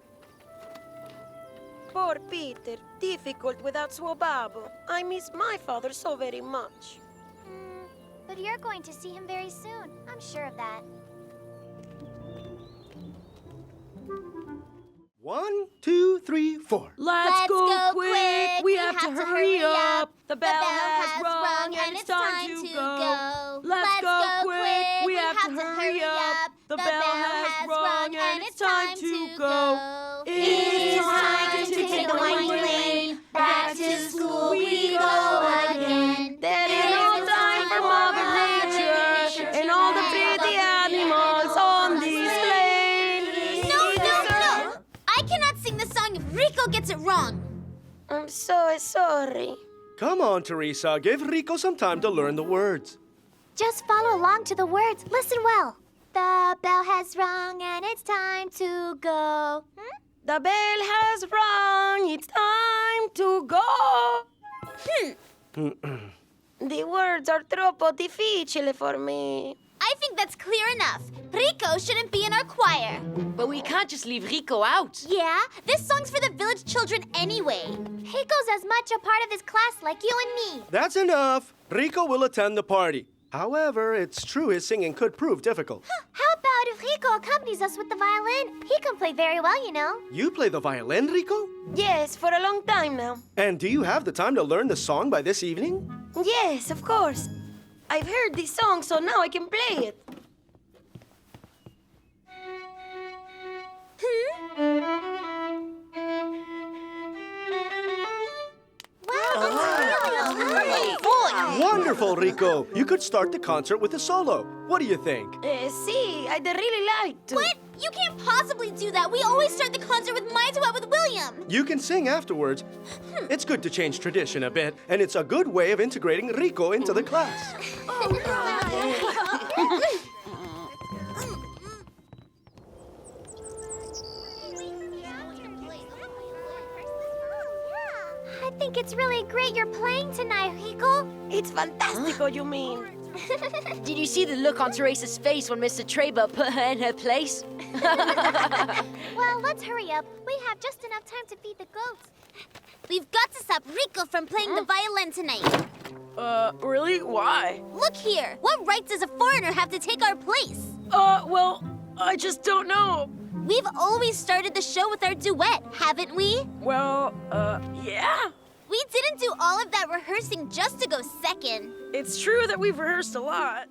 Poor Peter, difficult without suo babbo. I miss my father so very much. But you're going to see him very soon. I'm sure of that. 1, 2, 3, 4. Let's go quick. We have to hurry up. The bell has rung and it's time to go. Let's go quick. We have to hurry up. The bell has rung and it's time to go. It's time to take the winding lane. Back to school we go again. There is no time for Mother Nature and all the pretty animals on this lane. No! I cannot sing the song if Rico gets it wrong. I'm so sorry. Come on, Teresa. Give Rico some time to learn the words. Just follow along to the words. Listen well. The bell has rung and it's time to go. The bell has rung. It's time to go. The words are troppo difficile for me. I think that's clear enough. Rico shouldn't be in our choir. But we can't just leave Rico out. Yeah, this song's for the village children anyway. Rico's as much a part of this class like you and me. That's enough. Rico will attend the party. However, it's true his singing could prove difficult. How about if Rico accompanies us with the violin? He can play very well, you know. You play the violin, Rico? Yes, for a long time now. And do you have the time to learn the song by this evening? Yes, of course. I've heard this song, so now I can play it. Wonderful, Rico. You could start the concert with a solo. What do you think? See, I'd really like to. What? You can't possibly do that. We always start the concert with my duet with William. You can sing afterwards. It's good to change tradition a bit, and it's a good way of integrating Rico into the class. I think it's really great you're playing tonight, Rico. It's fantastico, you mean? Did you see the look on Teresa's face when Mr. Traber put her in her place? Well, let's hurry up. We have just enough time to feed the goats. We've got to stop Rico from playing the violin tonight. Really? Why? Look here. What right does a foreigner have to take our place? Well, I just don't know. We've always started the show with our duet, haven't we? Well, yeah. We didn't do all of that rehearsing just to go second. It's true that we've rehearsed a lot.